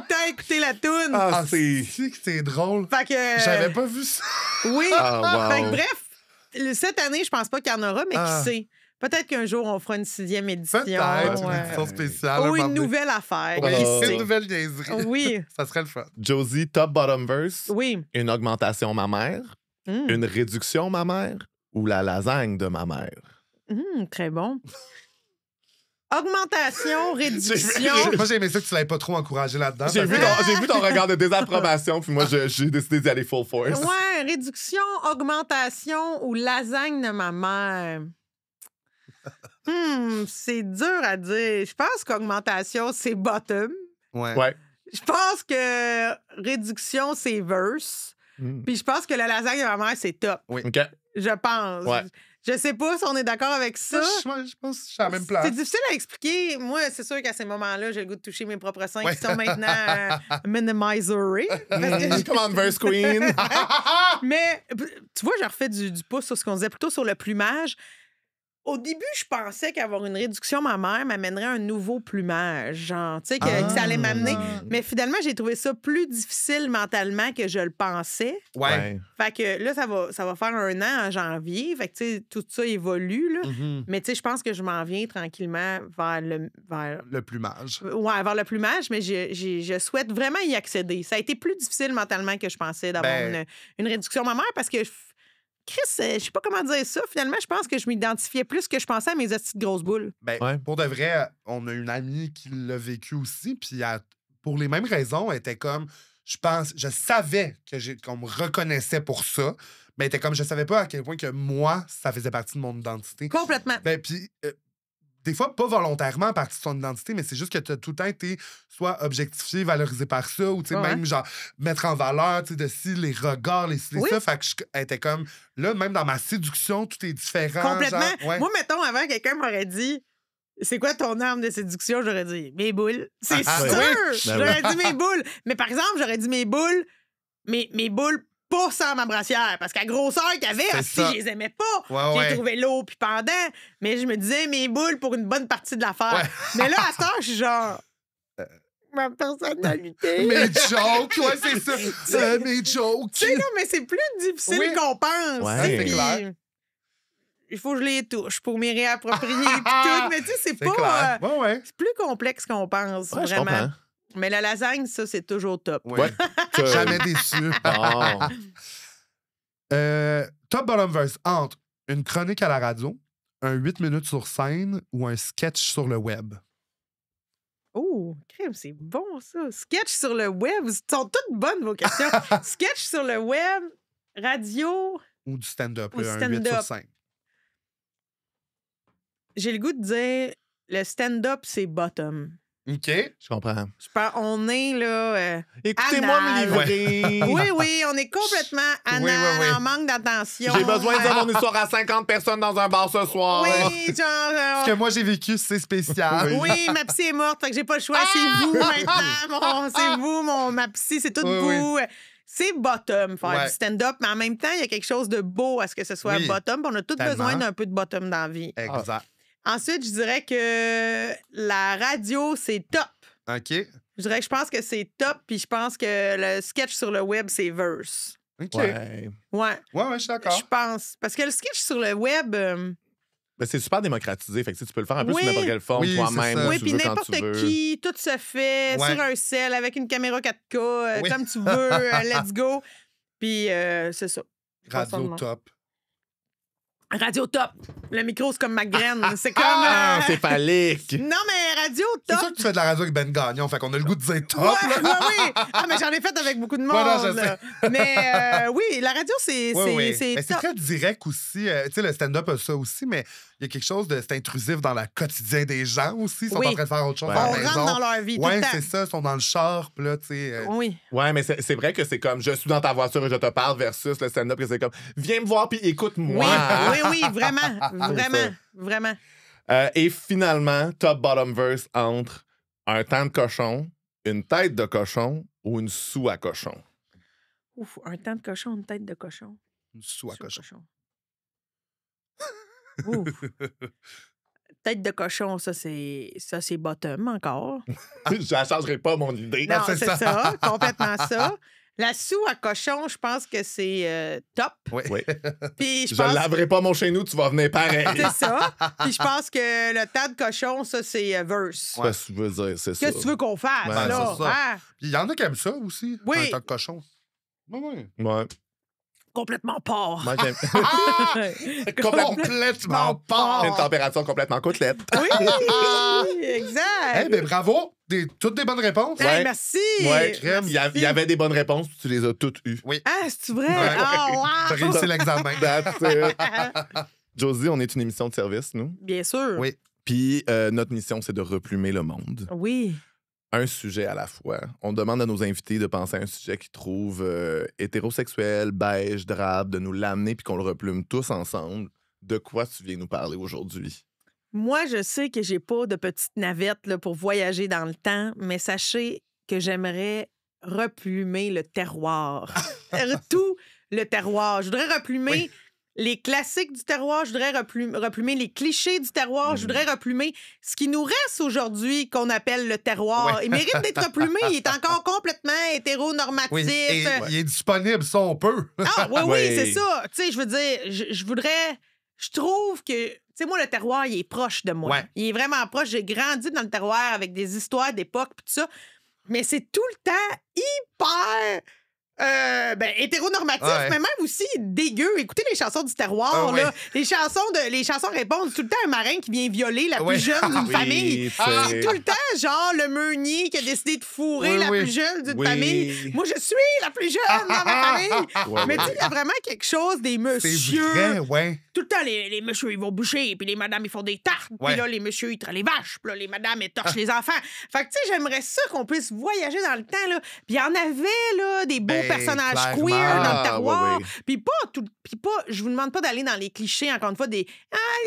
temps écouter la toune. C'est drôle. Fait que... J'avais pas vu ça. Oui. Fait que bref, cette année, je pense pas qu'il y en aura, mais qui sait? Peut-être qu'un jour, on fera une 6e édition. Peut-être, une édition spéciale. Ou une nouvelle affaire. Une nouvelle niaiserie. Oui. Ça serait le fun. Josie, top bottom verse. Oui. Une augmentation mammaire, une réduction mammaire ou la lasagne de ma mère? Très bon. Augmentation, réduction. Moi, j'ai aimé ça que tu l'avais pas trop encouragé là-dedans. J'ai vu ton regard de désapprobation, puis moi, j'ai décidé d'y aller full force. Ouais, réduction, augmentation ou lasagne de ma mère. C'est dur à dire. Je pense qu'augmentation, c'est bottom. Ouais. Je pense que réduction, c'est verse. Puis je pense que la lasagne de ma mère, c'est top. Oui. OK. Je pense. Ouais. Je sais pas si on est d'accord avec ça. Je pense que je suis à la même place. C'est difficile à expliquer. Moi, c'est sûr qu'à ces moments-là, j'ai le goût de toucher mes propres seins qui sont maintenant minimisery. Come on, verse queen. Mais tu vois, je refais du pouce sur ce qu'on disait plutôt sur le plumage. Au début, je pensais qu'avoir une réduction mammaire m'amènerait un nouveau plumage, genre, tu sais, que ça allait m'amener. Mais finalement, j'ai trouvé ça plus difficile mentalement que je le pensais. Ouais. Fait que là, ça va faire 1 an en janvier. Fait que, tu sais, tout ça évolue, là. Mais, tu sais, je pense que je m'en viens tranquillement vers le plumage. Ouais, vers le plumage, mais je souhaite vraiment y accéder. Ça a été plus difficile mentalement que je pensais d'avoir une réduction mammaire parce que Chris, je sais pas comment dire ça. Finalement, je pense que je m'identifiais plus que je pensais à mes petites grosses boules. Pour de vrai, on a une amie qui l'a vécu aussi, puis pour les mêmes raisons, elle était comme, je savais qu'on me reconnaissait pour ça, mais elle était comme, je savais pas à quel point que moi, ça faisait partie de mon identité. Complètement. Puis des fois, pas volontairement partie de son identité, mais c'est juste que tu as tout le temps été soit objectifié, valorisé par ça, ou même genre mettre en valeur de si les regards, les ça. Fait que elle était comme, là, même dans ma séduction, tout est différent. Complètement. Genre, Moi, mettons, avant, quelqu'un m'aurait dit, c'est quoi ton arme de séduction? J'aurais dit, mes boules. C'est sûr! J'aurais dit mes boules. Mais par exemple, j'aurais dit mes boules, mes boules pas sans ma brassière, parce qu'à grosseur qu'il y avait, je les aimais pas. J'ai trouvé lourd puis pendant, mais je me disais mes boules pour une bonne partie de l'affaire. Mais là, à ce temps, je suis genre... ma personnalité. Mes jokes, c'est ça. Mes jokes. Tu sais, non, mais c'est plus difficile qu'on pense. C'est clair. Il faut que je les touche pour m'y réapproprier et tout. Mais tu sais, c'est pas... c'est plus complexe qu'on pense, vraiment. Mais la lasagne, ça, c'est toujours top. Jamais déçu. Top bottom verse entre une chronique à la radio, un 8 minutes sur scène ou un sketch sur le web. Oh, crème, c'est bon, ça. Sketch sur le web, sont toutes bonnes, vos questions. Sketch sur le web, radio... Ou du stand-up, un 8 sur 5. J'ai le goût de dire, le stand-up, c'est bottom. OK. Je comprends. On est là. Écoutez-moi me livrer. Oui, on est complètement anal, en manque d'attention. J'ai besoin de dire mon histoire à 50 personnes dans un bar ce soir. Oui, genre. Ce que moi j'ai vécu, c'est spécial. Oui, ma psy est morte, fait que j'ai pas le choix. C'est vous maintenant. C'est vous, ma psy, c'est tout vous. C'est bottom, faire du stand-up, mais en même temps, il y a quelque chose de beau à ce que ce soit bottom. On a tous besoin d'un peu de bottom dans la vie. Exact. Ensuite, je dirais que la radio, c'est top. OK. Je dirais que je pense que c'est top, puis je pense que le sketch sur le web, c'est verse. OK. Ouais, je suis d'accord. Je pense. Parce que le sketch sur le web... c'est super démocratisé. Fait que tu peux le faire un peu sur n'importe quelle forme toi-même. Oui, puis n'importe qui, tout se fait sur un cell avec une caméra 4K, comme tu veux, let's go. Puis c'est ça. Radio top. Radio top. Le micro, c'est comme ma graine. C'est comme. C'est phallique. Non, mais radio top. C'est sûr que tu fais de la radio avec Ben Gagnon, fait qu'on a le goût de dire top. Oui. Ah, mais j'en ai fait avec beaucoup de monde. Je sais. Mais oui, la radio, c'est mais c'est très direct aussi. Tu sais, le stand-up a ça aussi, mais il y a quelque chose de. C'est intrusif dans le quotidien des gens aussi. Ils sont en train de faire autre chose. On rentre dans leur vie tout le temps. C'est ça. Ils sont dans le char, puis là, tu sais. Oui. Ouais, mais c'est vrai que c'est comme je suis dans ta voiture et je te parle versus le stand-up, que c'est comme viens me voir puis écoute-moi. Oui, vraiment. Et finalement, top bottom verse entre un temps de cochon, une tête de cochon ou une soue à cochon. Ouf, un temps de cochon, une tête de cochon. Une soue à cochon. Ouf. Tête de cochon, ça c'est bottom encore. Je la changerai pas, mon idée. Non, c'est ça, complètement ça. La soue à cochon, je pense que c'est top. Oui. Puis je laverai pas mon chez nous, tu vas venir pareil. C'est ça. Puis je pense que le tas de cochon, ça, c'est verse. Qu'est-ce que tu veux dire, c'est ça. Qu'est-ce que tu veux qu'on fasse, là? C'est ça. Puis il y en a qui aiment ça aussi, un tas de cochon. Ouais. Complètement porc. Moi, j'aime. Complètement porc. Une température complètement côtelette. Oui, exact. Ben bravo. Toutes des bonnes réponses. Merci. Ouais, crème. Il y avait des bonnes réponses, tu les as toutes eues. Oui. Ah, c'est vrai? Wow. T'as réussi l'examen. Josie, on est une émission de service, nous. Bien sûr. Oui. Puis notre mission, c'est de replumer le monde. Oui. Un sujet à la fois. On demande à nos invités de penser à un sujet qu'ils trouvent hétérosexuel, beige, drabe, de nous l'amener puis qu'on le replume tous ensemble. De quoi tu viens nous parler aujourd'hui? Moi, je sais que j'ai pas de petite navette là, pour voyager dans le temps, mais sachez que j'aimerais replumer le terroir. Tout le terroir. Je voudrais replumer les classiques du terroir, je voudrais replumer les clichés du terroir, je voudrais replumer ce qui nous reste aujourd'hui qu'on appelle le terroir. Ouais. Il mérite d'être replumé, il est encore complètement hétéronormatif. Oui, et il est disponible, ça, on peut. Ah, oui, Oui. c'est ça. Tu sais, je veux dire, je trouve que, tu sais, moi, le terroir, il est proche de moi. Ouais. Il est vraiment proche. J'ai grandi dans le terroir avec des histoires d'époque, puis tout ça. Mais c'est tout le temps hyper hétéronormatif, Ouais. mais même aussi dégueu. Écoutez les chansons du terroir, Ah, là. ouais. Les chansons répondent tout le temps un marin qui vient violer la Ouais. plus jeune d'une Oui, famille. tu sais. C'est tout le temps, genre, le meunier qui a décidé de fourrer Oui, la oui. plus jeune d'une Oui. famille. Moi, je suis la plus jeune dans ma famille. Ouais, Mais ouais. tu sais, il y a vraiment quelque chose des C'est messieurs. vrai, ouais. Tout le temps, les messieurs, ils vont boucher, puis les madames, ils font des tartes. Ouais. Puis là, les messieurs, ils traitent les vaches. Puis là, les madames, elles torchent les enfants. Fait que, tu sais, j'aimerais ça qu'on puisse voyager dans le temps, là. Puis il y en avait, là, des beaux Ben, personnages clairement. queer dans le Ah, terroir. oui, oui. Puis pas, je vous demande pas d'aller dans les clichés, encore une fois, des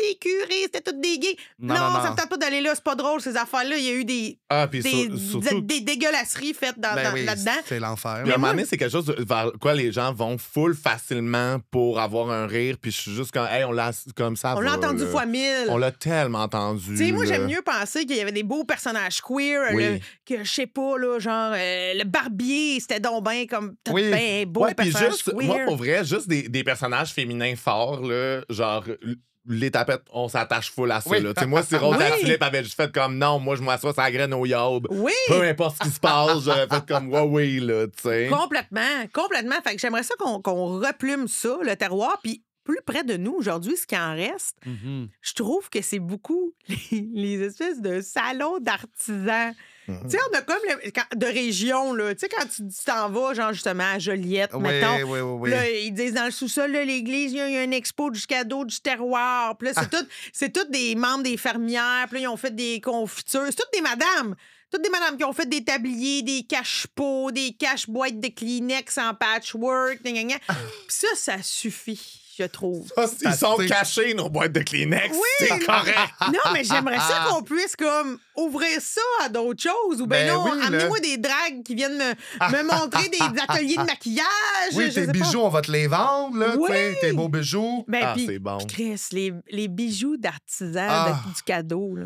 les curés, c'était tous des gays. Non, Non, non, ça non. me tente pas d'aller là, c'est pas drôle, ces affaires-là. Il y a eu des Puis surtout... des dégueulasseries faites Oui, là-dedans. c'est l'enfer. Puis à un moment donné, c'est quelque chose vers quoi les gens vont full facilement pour avoir un rire. Puis je suis juste comme, hey, on l'a comme ça. On l'a entendu fois mille. On l'a tellement entendu. Tu sais, moi, là. j'aime mieux penser qu'il y avait des beaux personnages queer, Oui. que je sais pas, là, genre, le barbier, c'était donc bien comme Oui. ben beau Ouais, puis personnage juste, queer. moi, pour vrai, juste des personnages féminins forts, là, genre, les tapettes, on s'attache full à ça. Oui. Là. Tu sais, moi, si Rose Oui. Philippe avait juste fait comme non, moi, je m'assois sur la graine au yob. Oui, Peu importe ce qui se passe, j'aurais fait comme ouais, oui, là, tu sais. complètement. Fait que j'aimerais ça qu'on replume ça, le terroir, puis plus près de nous aujourd'hui, ce qui en reste, Mhm. je trouve que c'est beaucoup les espèces de salons d'artisans. Tu sais, on a comme de région, là. Tu sais, quand tu t'en vas, genre, justement, à Joliette, Oui, mettons. oui. Là, ils disent dans le sous-sol de l'église, il y a une expo du cadeau du terroir. Puis là, c'est toutes des membres des fermières. Puis là, ils ont fait des confitures. C'est toutes des madames. Toutes des madames qui ont fait des tabliers, des cache-pots, des cache-boîtes de Kleenex en patchwork. Puis ça suffit, je trouve. Ils sont c'est- cachés, nos boîtes de Kleenex. Oui, c'est correct. Non, mais j'aimerais ça qu'on puisse comme ouvrir ça à d'autres choses. Ou ben Ben non, oui, là. amenez-moi des dragues qui viennent me montrer des ateliers de maquillage. Oui, je tes sais pas. bijoux, on va te les vendre, là, Oui. tu sais, tes beaux bijoux. Ben, Ah, puis, c'est bon. Chris, les bijoux d'artisans Ah. du cadeau, là.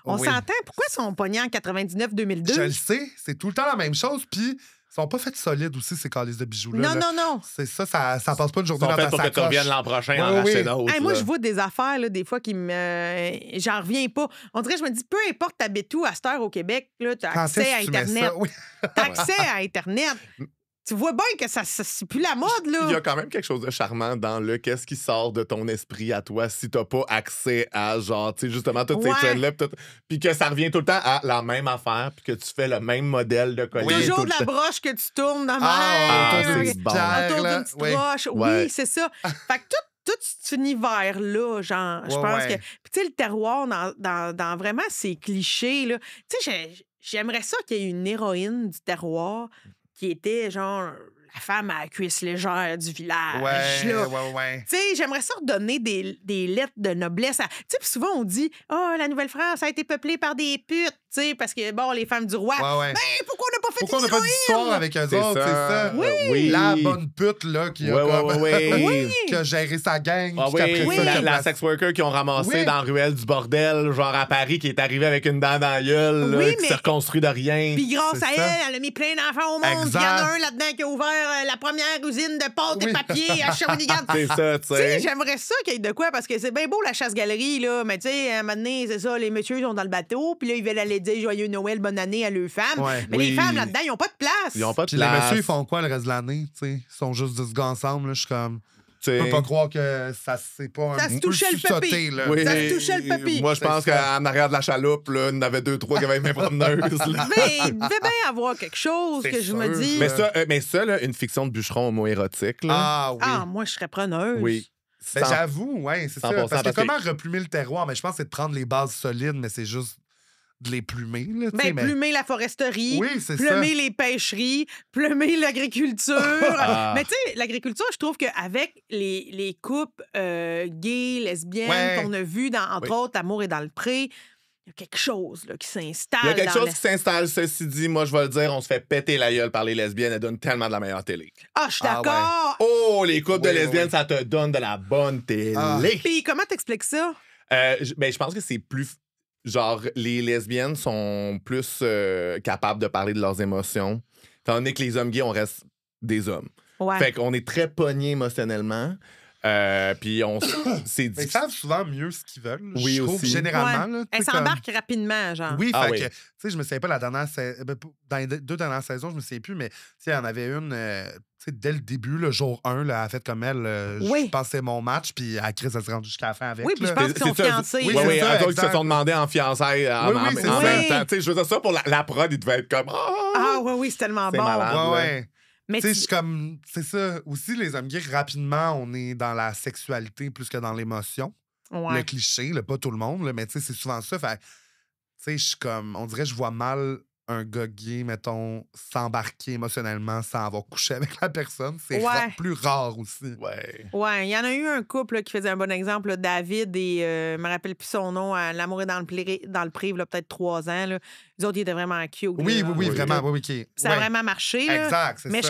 On Oui. s'entend, pourquoi ils sont pognés en 99-2002? Je le sais, c'est tout le temps la même chose, puis ils sont pas faits solides aussi, ces calices de bijoux-là. Non, là. non, non. C'est ça passe pas une Ils journée sont dans ta faits pour que tu sacoche. reviennes l'an prochain Oui, en oui. racheter d'autres. Hey, moi, là. je vois des affaires, là, des fois, qui me. J'en reviens pas. On dirait, je me dis, peu importe, t'habites où à cette heure au Québec, là, t'as Quand accès est-ce à que tu mets Internet. ça? Oui. T'as accès à Internet. Tu vois bien que ça c'est plus la mode, là. Il y a quand même quelque chose de charmant dans le qu'est-ce qui sort de ton esprit à toi si t'as pas accès à, genre, tu sais, justement, toutes Ouais. ces trends-là. Puis que ça revient tout le temps à la même affaire, puis que tu fais le même modèle de collier. Oui. Toujours tout de le la temps. broche que tu tournes de même. Ah, autour d'une c'est petite bon. pierre, Autour là. d'une petite Oui. broche. Ouais. Oui, c'est ça. Fait que tout cet univers-là, genre, je Ouais, pense ouais. que. Puis, tu sais, le terroir, dans vraiment ces clichés, là. Tu sais, j'aimerais ça qu'il y ait une héroïne du terroir qui était, genre, la femme à la cuisse légère du village. là. Ouais. Tu sais, j'aimerais ça redonner des lettres de noblesse. Tu sais, puis souvent, on dit « Ah, la Nouvelle-France a été peuplée par des putes. » Tu sais, parce que, bon, les femmes du roi. Ouais. Mais pourquoi on n'a pas fait Pourquoi on n'a une pas héroïne? d'histoire avec eux C'est autres, c'est ça? Oui. La bonne pute, là, qui a, Ouais, comme... ouais. qui a géré sa gang. Ah puis qu'après oui, ça, la, qu'elle la place- sex worker qui ont ramassé Oui. dans la ruelle du bordel, genre à Paris, qui est arrivée avec une dent dans la gueule, là, Oui, qui mais- s'est reconstruit de rien. Puis grâce C'est à ça. elle a mis plein d'enfants au monde. Puis il y en Exact. a un là-dedans qui a ouvert la première usine de pâte et Oui. papier à Shawinigan. C'est ça, tu Tu sais, sais. j'aimerais ça qu'il y ait de quoi, parce que c'est bien beau la chasse-galerie, là, mais tu sais, à un moment donné, c'est ça, les messieurs sont dans le bateau, puis là, ils veulent aller dire Joyeux Noël, bonne année à leurs femmes. Ouais. Mais Oui. les femmes, là-dedans, ils n'ont pas de place. Ils ont pas de Puis les place. messieurs, ils font quoi le reste de l'année, tu sais? Ils sont juste 10 gars ensemble, là, je suis comme... tu sais. Je peux pas croire que ça c'est pas Ça un se peu touchait le sauté, pépi. là. Oui. Ça se touchait le papy. Moi, je pense C'est ça. qu'en arrière de la chaloupe, là, il y en avait 2-3 qui avaient une promeneuse. là. Mais il devait bien avoir quelque chose C'est que je me sûr. dis. Mais ça, là, une fiction de bûcheron homo-érotique, là. Ah oui. Ah, moi, je serais preneuse. Oui. Ben, Sans- j'avoue, ouais, c'est ça. 100%, Parce que parce que- comment replumer le terroir? Mais je pense que c'est de prendre les bases solides, mais c'est juste de les plumer, là, tu sais, Ben, mais- plumer la foresterie, Oui, c'est ça. plumer les pêcheries, plumer l'agriculture. Ah. Mais tu sais, l'agriculture, je trouve qu'avec les couples gays, lesbiennes Ouais. qu'on a vues, dans, entre autres, Amour et dans le pré, y a quelque chose là, qui s'installe. Il y a quelque chose qui s'installe, ceci dit, moi je vais le dire, on se fait péter la gueule par les lesbiennes, elles donnent tellement de la meilleure télé. Ah, je suis d'accord. Oh, les couples de lesbiennes, ça te donne de la bonne télé. Puis comment t'expliques ça? Je pense que c'est plus... Genre, les lesbiennes sont plus capables de parler de leurs émotions, tandis donné que les hommes gays, on reste des hommes. Ouais. Fait qu'on est très pognés émotionnellement. Puis on c'est Ils savent souvent mieux ce qu'ils veulent. Oui, je trouve, aussi. généralement. Là, Elle s'embarque rapidement, genre. Oui, Ah fait oui. que, tu sais, je me souviens pas la dernière dans les 2 dernières saisons, je me souviens plus, mais tu sais, il y en avait une, tu sais, dès le début, le jour 1, là, elle a fait comme elle, je pense que c'est mon match, puis à Chris, elle s'est rendue jusqu'à la fin avec. Oui, puis je pense qu'ils sont fiancés. Oui, Oui, c'est ça, eux autres qui se exact. sont demandés en fiançailles en c'est même ça. temps. Tu sais, je veux dire ça pour la prod, ils devaient être comme... Ah, oui, c'est tellement C'est bon. malade. Ouais. Mais Tu sais, je suis comme. C'est ça. Aussi, les hommes gays, rapidement, on est dans la sexualité plus que dans l'émotion. Ouais. Le cliché, là, pas tout le monde, là, mais tu sais, c'est souvent ça. Fait tu sais, je suis comme. On dirait que je vois mal un gars gay, mettons, s'embarquer émotionnellement sans avoir couché avec la personne. C'est plus rare aussi. Ouais. Ouais, il y en a eu un couple là, qui faisait un bon exemple, là, David et je me rappelle plus son nom, L'amour est dans le prive, peut-être 3 ans. Là. Les autres, ils étaient vraiment cute. Oui, là. oui, vraiment. Oui, OK. Ça a vraiment marché. Là. Exact, c'est mais ça.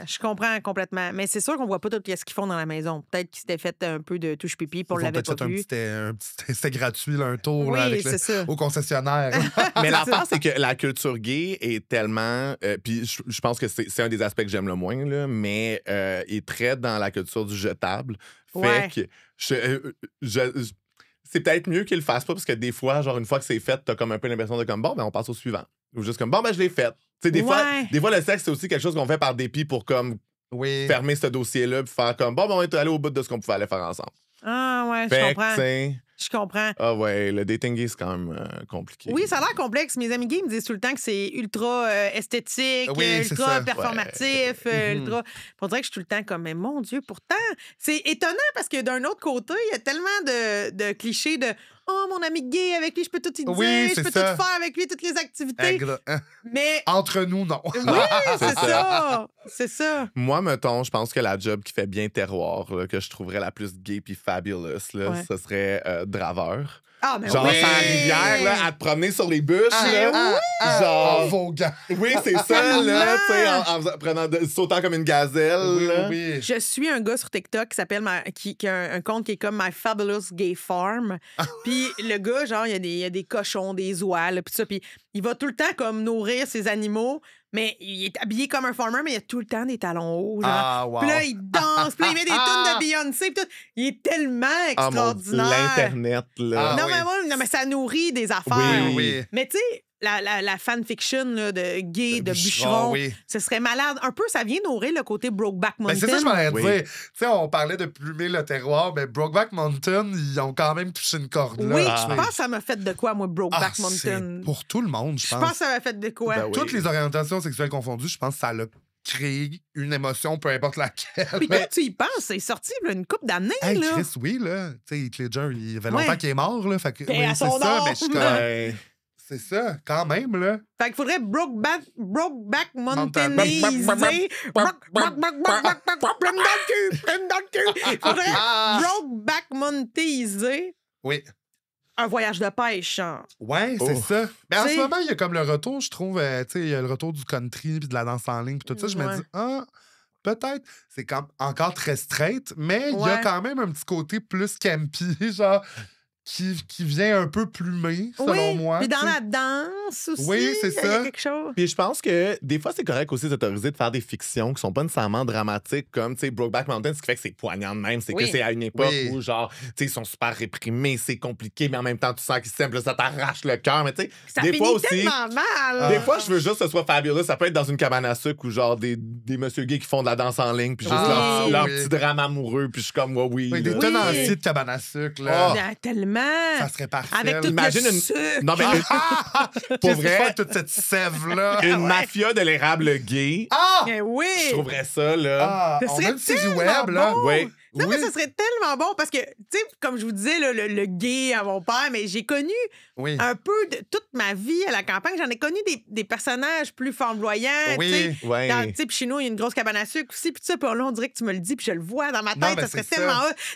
je comprends complètement. Mais c'est sûr qu'on voit pas tout ce qu'ils font dans la maison. Peut-être qu'ils s'étaient fait un peu de touche pipi pour Ils ont l'avait peut-être pas fait vu. un petit essai gratuit, là, un tour Oui, là, avec c'est ça. au concessionnaire. Mais l'affaire, c'est que la culture gay est tellement... puis je pense que c'est un des aspects que j'aime le moins, là, mais est très dans la culture du jetable. Fait que c'est peut-être mieux qu'ils le fassent pas, parce que des fois, genre, une fois que c'est fait, t'as comme un peu l'impression de comme, bon, ben on passe au suivant. Ou juste comme, bon, ben je l'ai fait. Tu sais, des fois, le sexe, c'est aussi quelque chose qu'on fait par dépit pour comme fermer ce dossier-là puis faire comme, bon, ben on est allé au bout de ce qu'on pouvait aller faire ensemble. Ah ouais, Fait je comprends. que, Je comprends. ah ouais, le dating gay, c'est quand même compliqué. Oui, ça a l'air complexe. Mes amis gays me disent tout le temps que c'est ultra esthétique, ultra performatif, ultra... On dirait que je suis tout le temps comme, mais mon Dieu, pourtant, c'est étonnant parce que d'un autre côté, il y a tellement de clichés de « Oh, mon ami gay, avec lui, je peux tout y dire, je peux tout faire avec lui, toutes les activités. » Mais... Entre nous, non. Oui, c'est ça. C'est ça. Moi, mettons, je pense que la job qui fait bien terroir, là, que je trouverais la plus gay puis fabulous, là, ce serait draveur. Ah, mais genre, oui! sur la rivière, là, à te promener sur les bûches. Genre. En voguant. Oui, c'est ça, là. Tu sais, en sautant comme une gazelle. Là. Oui. Je suis un gars sur TikTok qui s'appelle qui a un compte qui est comme My Fabulous Gay Farm. Puis le gars, genre, il y a des cochons, des oies, puis ça. Puis il va tout le temps comme nourrir ses animaux. Mais il est habillé comme un farmer, mais il a tout le temps des talons hauts. Genre. Ah, wow. Puis là, il danse, puis là, il met des tunes de Beyoncé. Puis tout. Il est tellement extraordinaire. L'Internet, là. Non, mais ça nourrit des affaires. Oui. Mais tu sais, la fanfiction là, de gay, de bûcheron, ce serait malade. Un peu, ça vient nourrir le côté Brokeback Mountain. Ben, c'est ça que je m'allais dire. Tu sais, on parlait de plumer le terroir, mais Brokeback Mountain, ils ont quand même touché une corde là. Oui, je pense que ça m'a fait de quoi, moi, Brokeback Mountain. C'est pour tout le monde, je pense. Je pense que ça m'a fait de quoi. Ben Toutes les orientations sexuelles confondues, je pense que ça l'a créé une émotion, peu importe laquelle. Puis quand tu y penses, c'est sorti là, une couple d'années. Hey, là. Chris, oui, là. Tu sais, Heath Ledger, il y avait longtemps qu'il est mort, là. Fait que, à c'est son ça, nom. mais je suis comme... C'est ça, quand même, là. Fait qu'il faudrait Brokeback Mountainiser. Il faudrait Brokeback Mountainiser. Oui. Un voyage de pêche. Ouais, c'est ça. Mais en T'sais... ce moment, il y a comme le retour, je trouve, tu sais, il y a le retour du country puis de la danse en ligne puis tout ça. Je me dis, peut-être, c'est encore très straight, mais il y a quand même un petit côté plus campy, genre... Qui vient un peu plumé, selon moi. Puis dans la danse aussi. Oui, c'est ça. Il y a quelque chose. Puis je pense que des fois, c'est correct aussi d'autoriser de faire des fictions qui sont pas nécessairement dramatiques, comme, tu sais, Brokeback Mountain, ce qui fait que c'est poignant de même. C'est que c'est à une époque où, genre, tu sais, ils sont super réprimés, c'est compliqué, mais en même temps, tu sens qu'ils s'aiment, là, ça t'arrache le cœur. Mais tu sais, des fois aussi. Tellement mal. Des fois, je veux juste que ce soit fabuleux. Ça peut être dans une cabane à sucre ou, genre, des monsieur gays qui font de la danse en ligne, puis juste leur petit drame amoureux, puis je suis comme, oui. Des tenanciers de cabane à sucre, là. Tellement. Ça serait parfait. Avec tout imagine le sucre. Non, mais pour vrai, toute cette sève-là. une mafia de l'érable gay. Oui. Je trouverais ça, là. On a une série web, là. Oui. Non, mais ça serait tellement bon parce que, tu sais, comme je vous disais, là, le gay à mon père, mais j'ai connu un peu de toute ma vie à la campagne. J'en ai connu des personnages plus flamboyants. Oui, tu sais, puis chez nous, il y a une grosse cabane à sucre aussi. Puis, tu sais, là, on dirait que tu me le dis, puis je le vois dans ma tête. Non, ça serait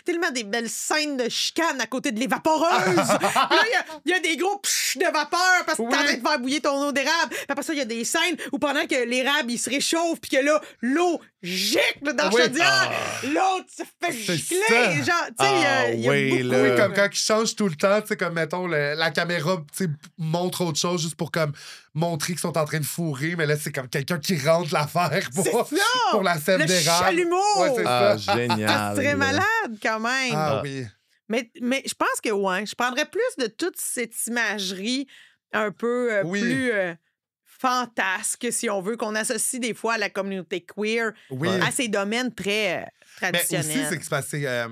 tellement des belles scènes de chicane à côté de l'évaporeuse. Là, il y a des gros psh de vapeur parce que t'es en train de faire bouillir ton eau d'érable. Puis après ça, il y a des scènes où pendant que l'érable, il se réchauffe, puis que là, l'eau gicle dans la chaudière, l'autre se fait gicler. Genre, tu sais, il y a beaucoup. Oui, comme quand il change tout le temps, tu sais, comme, mettons, la caméra, tu sais, montre autre chose juste pour, comme, montrer qu'ils sont en train de fourrer, mais là, c'est comme quelqu'un qui rentre l'affaire pour la scène d'érable. Le chalumeau! Ouais, c'est ça. Génial. C'est très malade, quand même. Ah oui. Mais je pense que, je prendrais plus de toute cette imagerie un peu plus fantasque, si on veut, qu'on associe des fois à la communauté queer, à ces domaines très traditionnels. Mais aussi, c'est que c'est passé...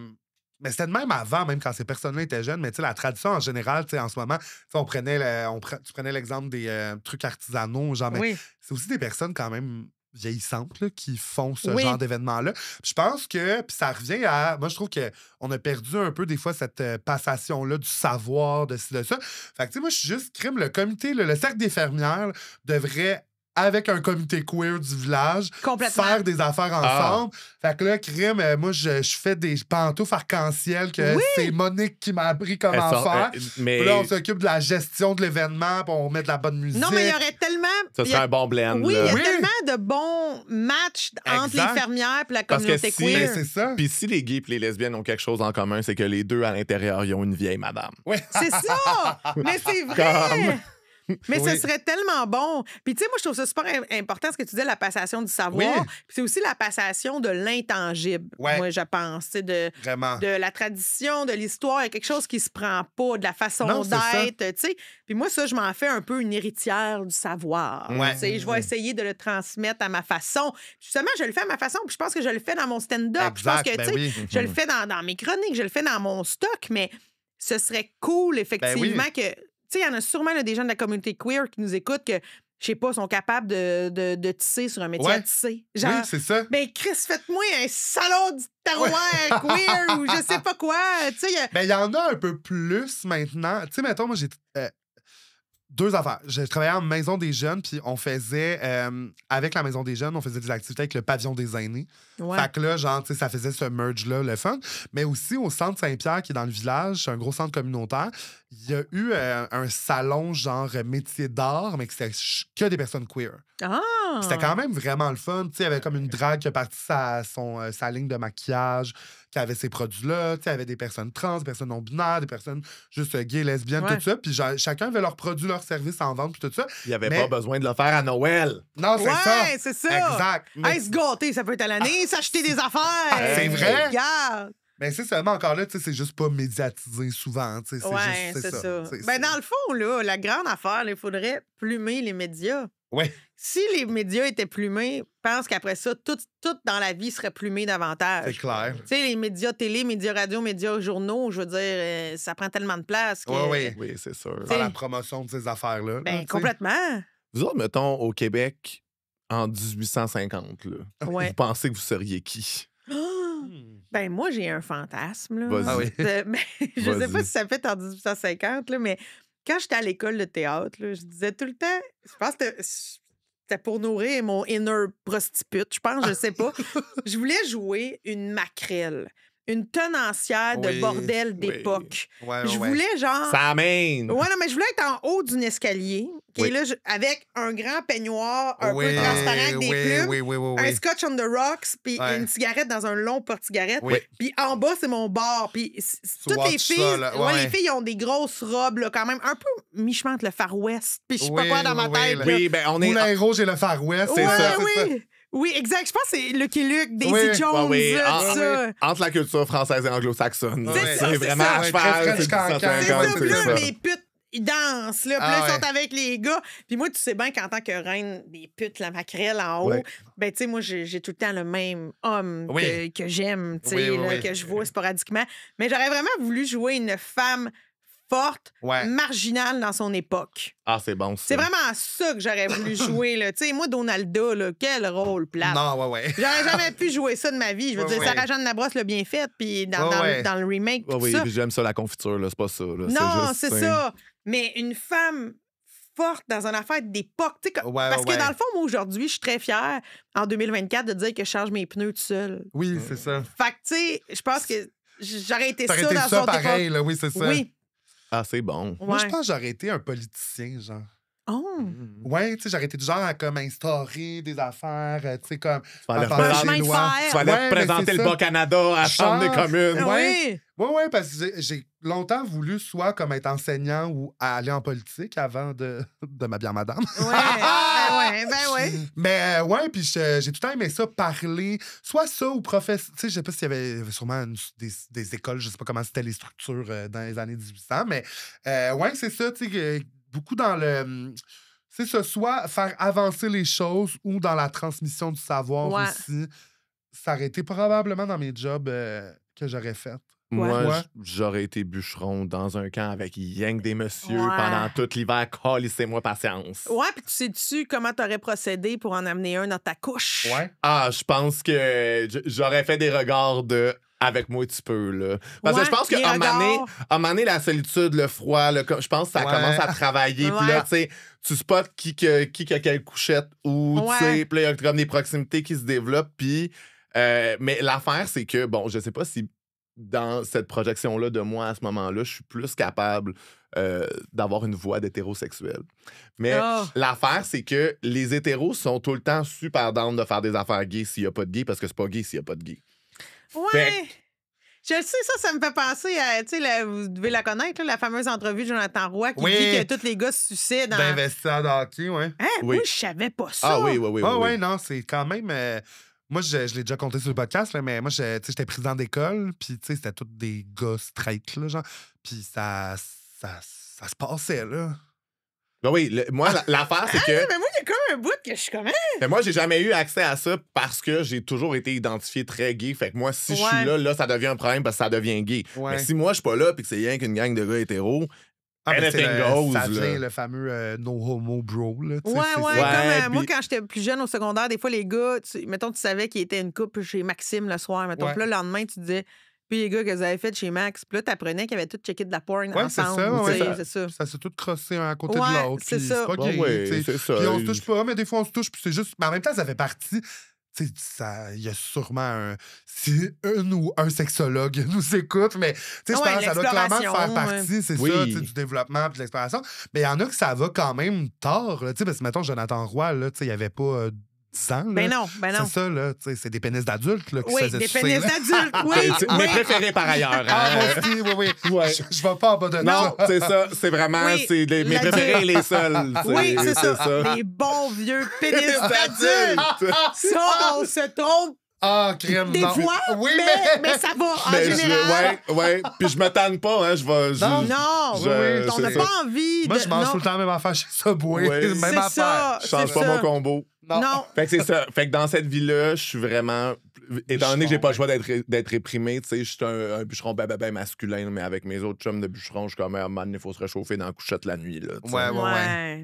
mais c'était de même avant, même quand ces personnes-là étaient jeunes. Mais tu sais, la tradition en général, tu sais, en ce moment, tu prenais l'exemple des trucs artisanaux, genre, mais c'est aussi des personnes quand même vieillissantes là, qui font ce genre d'événement-là. Je pense que, puis ça revient à... Moi, je trouve qu'on a perdu un peu, des fois, cette passation-là du savoir, de ci, de ça. Fait que, tu sais, moi, je suis juste crime. Le comité, le cercle des fermières devrait... avec un comité queer du village, faire des affaires ensemble. Fait que là, crime, moi, je fais des pantoufles arc-en-ciel que c'est Monique qui m'a appris comment faire. Mais... Puis là, on s'occupe de la gestion de l'événement, puis on met de la bonne musique. Non, mais il y aurait tellement... Ça serait un bon blend. Oui, il y a tellement de bons matchs entre les fermières et la communauté queer. C'est ça. Puis si les gays et les lesbiennes ont quelque chose en commun, c'est que les deux, à l'intérieur, ils ont une vieille madame. C'est ça! Mais c'est vrai! Mais ce serait tellement bon. Puis, tu sais, moi, je trouve ça super important ce que tu disais, la passation du savoir. Puis c'est aussi la passation de l'intangible, moi, je pense. Vraiment. De la tradition, de l'histoire. Il y a quelque chose qui se prend pas, de la façon d'être, tu sais. Puis moi, ça, je m'en fais un peu une héritière du savoir. Tu sais, je vais essayer de le transmettre à ma façon. Justement, je le fais à ma façon. Puis je pense que je le fais dans mon stand-up. Je pense que, tu sais, je le fais dans mes chroniques, je le fais dans mon stock. Mais ce serait cool, effectivement, que... Tu sais, il y en a sûrement des gens de la communauté queer qui nous écoutent que, je sais pas, sont capables de tisser sur un métier à tisser. Genre, oui, c'est ça. Ben, Chris, faites-moi un salon du terroir queer ou je sais pas quoi. Tu sais, il y en a un peu plus maintenant. Tu sais, mettons, moi, j'ai... deux affaires. Je travaillais en maison des jeunes, puis on faisait, avec la maison des jeunes, on faisait des activités avec le pavillon des aînés. Fait que là, genre, tu sais, ça faisait ce merge-là, le fun. Mais aussi, au centre Saint-Pierre, qui est dans le village, c'est un gros centre communautaire, il y a eu un salon, genre, métier d'art, mais que c'était que des personnes queer. C'était quand même vraiment le fun. Tu sais, il y avait comme une drague qui a parti sa ligne de maquillage, qui avait ces produits-là. Tu sais, il y avait des personnes trans, des personnes non-binaires, des personnes juste gays, lesbiennes, tout ça. Puis chacun avait leurs produits, leurs services en vente, puis tout ça. Il n'y avait pas besoin de le faire à Noël. Non, c'est ça. c'est ça. Exact. Se gâter, ça peut être à l'année, s'acheter des affaires. C'est vrai. Regarde. Mais c'est seulement encore là, tu sais, c'est juste pas médiatisé souvent. C'est ça. Ben, dans le fond, là, la grande affaire, il faudrait plumer les médias. Oui. Si les médias étaient plumés, je pense qu'après ça, tout dans la vie serait plumé davantage. C'est clair. Tu sais, les médias télé, médias radio, médias journaux, je veux dire, ça prend tellement de place. Oui, c'est sûr. Faire la promotion de ces affaires-là. Ben, complètement. Vous autres, mettons, au Québec, en 1850, là, vous pensez que vous seriez qui? Ben, moi, j'ai un fantasme. Là. Vas-y. Je sais pas si ça fait en 1850, là, mais quand j'étais à l'école de théâtre, là, je disais tout le temps, je pense que c'était pour nourrir mon inner prostitute, je pense, je sais pas. Je voulais jouer une maquerelle, une tenancière de bordel d'époque. Je voulais genre... Ça amène! Ouais, non, mais je voulais être en haut d'une escalier, qui est là, avec un grand peignoir un peu transparent avec des plumes, un scotch on the rocks, puis une cigarette dans un long porte-cigarette. Puis en bas, c'est mon bar. Puis toutes les filles, les filles ont des grosses robes, là, quand même, un peu mi-chemin entre le Far West, puis je sais pas quoi dans ma tête. Oui, ben on est... Moulin Rouge et le Far West, c'est ça. Oui, exact. Je pense que c'est Lucky Luke, Daisy Jones, ça. Entre la culture française et anglo-saxonne. C'est vraiment à cheval. C'est ça. Les putes, ils dansent, là. Puis là, ils sont avec les gars. Puis moi, tu sais bien qu'en tant que reine des putes, la maquerelle en haut, ben, tu sais, moi, j'ai tout le temps le même homme que j'aime, tu sais, que je vois sporadiquement. Mais j'aurais vraiment voulu jouer une femme forte, Ouais. marginale dans son époque. Ah, c'est bon, ça. C'est vraiment ça que j'aurais voulu jouer. Là. Tu sais, moi, Donalda, là, quel rôle plat. Non, ouais. J'aurais jamais pu jouer ça de ma vie. Je veux Ouais, dire, ouais. Sarah-Jeanne Labrosse l'a bien fait, puis dans le remake, Ah tout oui, ça. puis j'aime ça, la confiture, là, c'est pas ça. Là. Non, juste, c'est ça. Mais une femme forte dans une affaire d'époque. Tu sais, parce que dans le fond, moi, aujourd'hui, je suis très fière, en 2024, de dire que je change mes pneus tout seul. Oui, c'est ça. Fait que, tu sais, je pense que j'aurais été T'aurais ça été dans ça son pareil, époque. là, oui, c'est ça. Oui. Ah, c'est bon. Moi, je Ouais. pense que j'aurais été un politicien, genre. Oh. Ouais, tu sais, j'aurais été du genre à comme instaurer des affaires, tu sais, comme. Fallait à passer Un représenter- chemin des de lois. fer. Tu allais Ouais, mais représenter c'est le ça. Bas-Canada à la Chambre des Genre. communes. Oui. Ouais, parce que j'ai longtemps voulu soit comme être enseignant ou aller en politique avant de m'habiller en madame. Ouais, ben ouais. Mais ouais, puis j'ai tout le temps aimé ça, parler, soit ça ou professeur. Tu sais, je sais pas s'il y avait sûrement des écoles, je sais pas comment c'était les structures dans les années 1800, mais ouais, c'est ça, tu sais, beaucoup dans le. C'est ça, soit faire avancer les choses ou dans la transmission du savoir Ouais. aussi. Ça aurait été probablement dans mes jobs que j'aurais fait. Moi, Ouais. j'aurais été bûcheron dans un camp avec rien que des messieurs Ouais. pendant tout l'hiver. Calissez-moi patience. Ouais, puis tu sais-tu comment t'aurais procédé pour en amener un dans ta couche? Ouais. Ah, je pense que j'aurais fait des regards de avec moi tu peux là. Parce que Ouais, je pense les qu'à un moment donné, regards. à un moment donné, la solitude, le froid, je pense que ça Ouais. commence à travailler. Puis Ouais. là, tu sais, tu spots qui a quelle couchette ou, Ouais. tu sais, puis là, il y a comme des proximités qui se développent. Puis, mais l'affaire, c'est que, bon, je sais pas si dans cette projection-là de moi à ce moment-là, je suis plus capable d'avoir une voix d'hétérosexuel. Mais Oh. l'affaire, c'est que les hétéros sont tout le temps super down de faire des affaires gays s'il n'y a pas de gay, parce que c'est pas gay s'il n'y a pas de gay. Ouais. Fait Je le sais, ça me fait penser à, tu sais, vous devez la connaître, là, la fameuse entrevue de Jonathan Roy qui Oui. dit que tous les gars se suicidaient dans... D'investir dans hockey, ouais. Hein? Oui. Moi, je savais pas ça. Ah oui, oui, oui. Ah oui, ouais, oui. non, c'est quand même. Moi, je l'ai déjà compté sur le podcast, là, mais moi, tu sais, j'étais président d'école, puis tu sais, c'était tous des gars straight, là, genre. Puis ça se passait, là. Ben oui, moi, l'affaire, c'est que. Mais moi, il y a comme un bout que je suis comme... Mais moi, j'ai jamais eu accès à ça parce que j'ai toujours été identifié très gay. Fait que moi, si je Ouais. suis là, ça devient un problème parce que ça devient gay. Ouais. Mais si moi, je suis pas là puis que c'est rien qu'une gang de gars hétéros, Ah, mais anything c'est goes, ça là. devient le fameux no homo bro, là. tu sais, Ouais, c'est ouais, ça. Ouais, comme moi, puis- quand j'étais plus jeune au secondaire, des fois, les gars, mettons, tu savais qu'il était une couple chez Maxime le soir, mettons, Ouais. puis là, le lendemain, tu disais, puis les gars que vous avez fait chez Max, puis là, t'apprenais qu'ils avaient tous checké de la porn Ouais, c'est ensemble. ça, tu ouais. sais, c'est ça. Ça s'est tout crossé un à côté Ouais, de l'autre. c'est puis ça. C'est pas Ouais, gay, ouais, tu sais. c'est ça. Puis on se touche pas, mais des fois, on se touche, puis c'est juste. Mais en même temps, ça fait partie. Tu sais, il y a sûrement un. Si une ou un sexologue nous écoute, mais tu sais, je Ouais, pense que ça doit clairement faire l'exploration, partie, c'est Oui. ça, tu sais, du développement puis de l'exploration. Mais il y en a que ça va quand même tard, là, tu sais, parce que, mettons, Jonathan Roy, là, tu sais, il n'y avait pas 10 ans. Là. Ben non. C'est ça, là, tu sais, c'est des pénis d'adultes, là, qui se Oui, faisaient des sucer, pénis là. d'adultes, oui. C'est mes oui. préférés par ailleurs. hein. Ah, moi aussi, oui, oui. Ouais. Je vais pas en bas de Non, ça. c'est ça. C'est vraiment Oui, c'est mes l'adulte. préférés et les seuls. Oui, c'est ça. Les bons vieux pénis d'adultes. Ça, on se trompe Ah, crème, des non. fois, Oui, mais ça va en Mais général. ouais. Puis je me tanne pas, hein. Je vais. Non. Non, Je- on n'a c'est pas ça. envie Moi, de... je mange non. tout le temps la même affaire chez Subway. Ouais. Même C'est affaire. ça. Je change c'est pas ça. mon combo. Non. Fait que c'est ça. Fait que dans cette vie-là, je suis vraiment. Étant donné que j'ai pas le choix d'être réprimé, tu sais, je suis un bûcheron ben masculin, mais avec mes autres chums de bûcheron, je suis comme, man, il faut se réchauffer dans la couchette la nuit, là. tu sais. Ouais.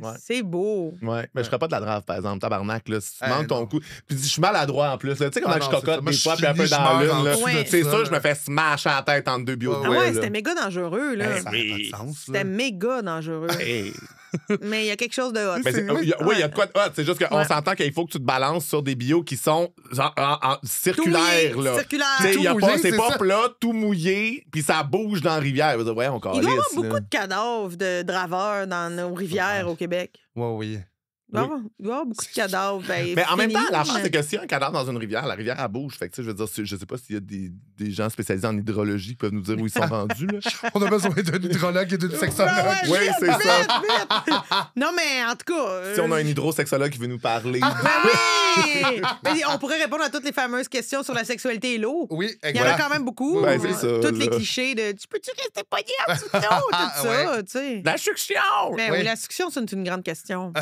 Ouais. C'est beau. Ouais, mais je ferais pas de la drave, par exemple, tabarnak, là. Si tu manques ton non. coup. Puis je suis maladroit en plus, là. Tu sais comment Ah je non, c'est ça. cocotte Moi, des je fois, puis un peu finis, je dans meurs l'une, en là. dessous de C'est ça, sûr, là. je me fais smash à la tête entre deux bio de Ouais, Ah doigts, ouais, là. c'était méga dangereux, là. Ça n'a pas de sens. là. C'était méga dangereux. Hey. Mais il y a quelque chose de hot. Mais oui, il y a de quoi de hot. C'est juste qu'on Ouais. s'entend qu'il faut que tu te balances sur des bios qui sont genre, circulaires, Tout mouillé, là. circulaire. Tu sais, Tout il y a mouillé, pas, c'est c'est pas ça. plat, tout mouillé, puis ça bouge dans la rivière. Ouais, on Il doit y avoir calisse, beaucoup là. de cadavres de draveurs dans nos rivières au Québec. Ouais, oui. Il doit y avoir beaucoup de cadavres. Ben, Mais en même temps, finis, l'affaire, mais- c'est que s'il y a un cadavre dans une rivière, la rivière, elle bouge. Fait que, tu sais, je veux dire, je sais pas s'il y a des gens spécialisés en hydrologie qui peuvent nous dire où ils sont rendus, là. On a besoin d'un hydrologue et d'une sexologue. Ouais, Oui, vite, c'est ça. vite, vite. Non, mais en tout cas... Si on a un hydrosexologue qui veut nous parler. Ben oui! Mais on pourrait répondre à toutes les fameuses questions sur la sexualité et l'eau. Oui, Il y en a quand même beaucoup. Ben, c'est ça, Tous les là. clichés de « Tu peux-tu rester pogné en dessous de l'eau? » Tout ça, tu sais. La succion! Mais Oui. oui, la succion, c'est une grande question.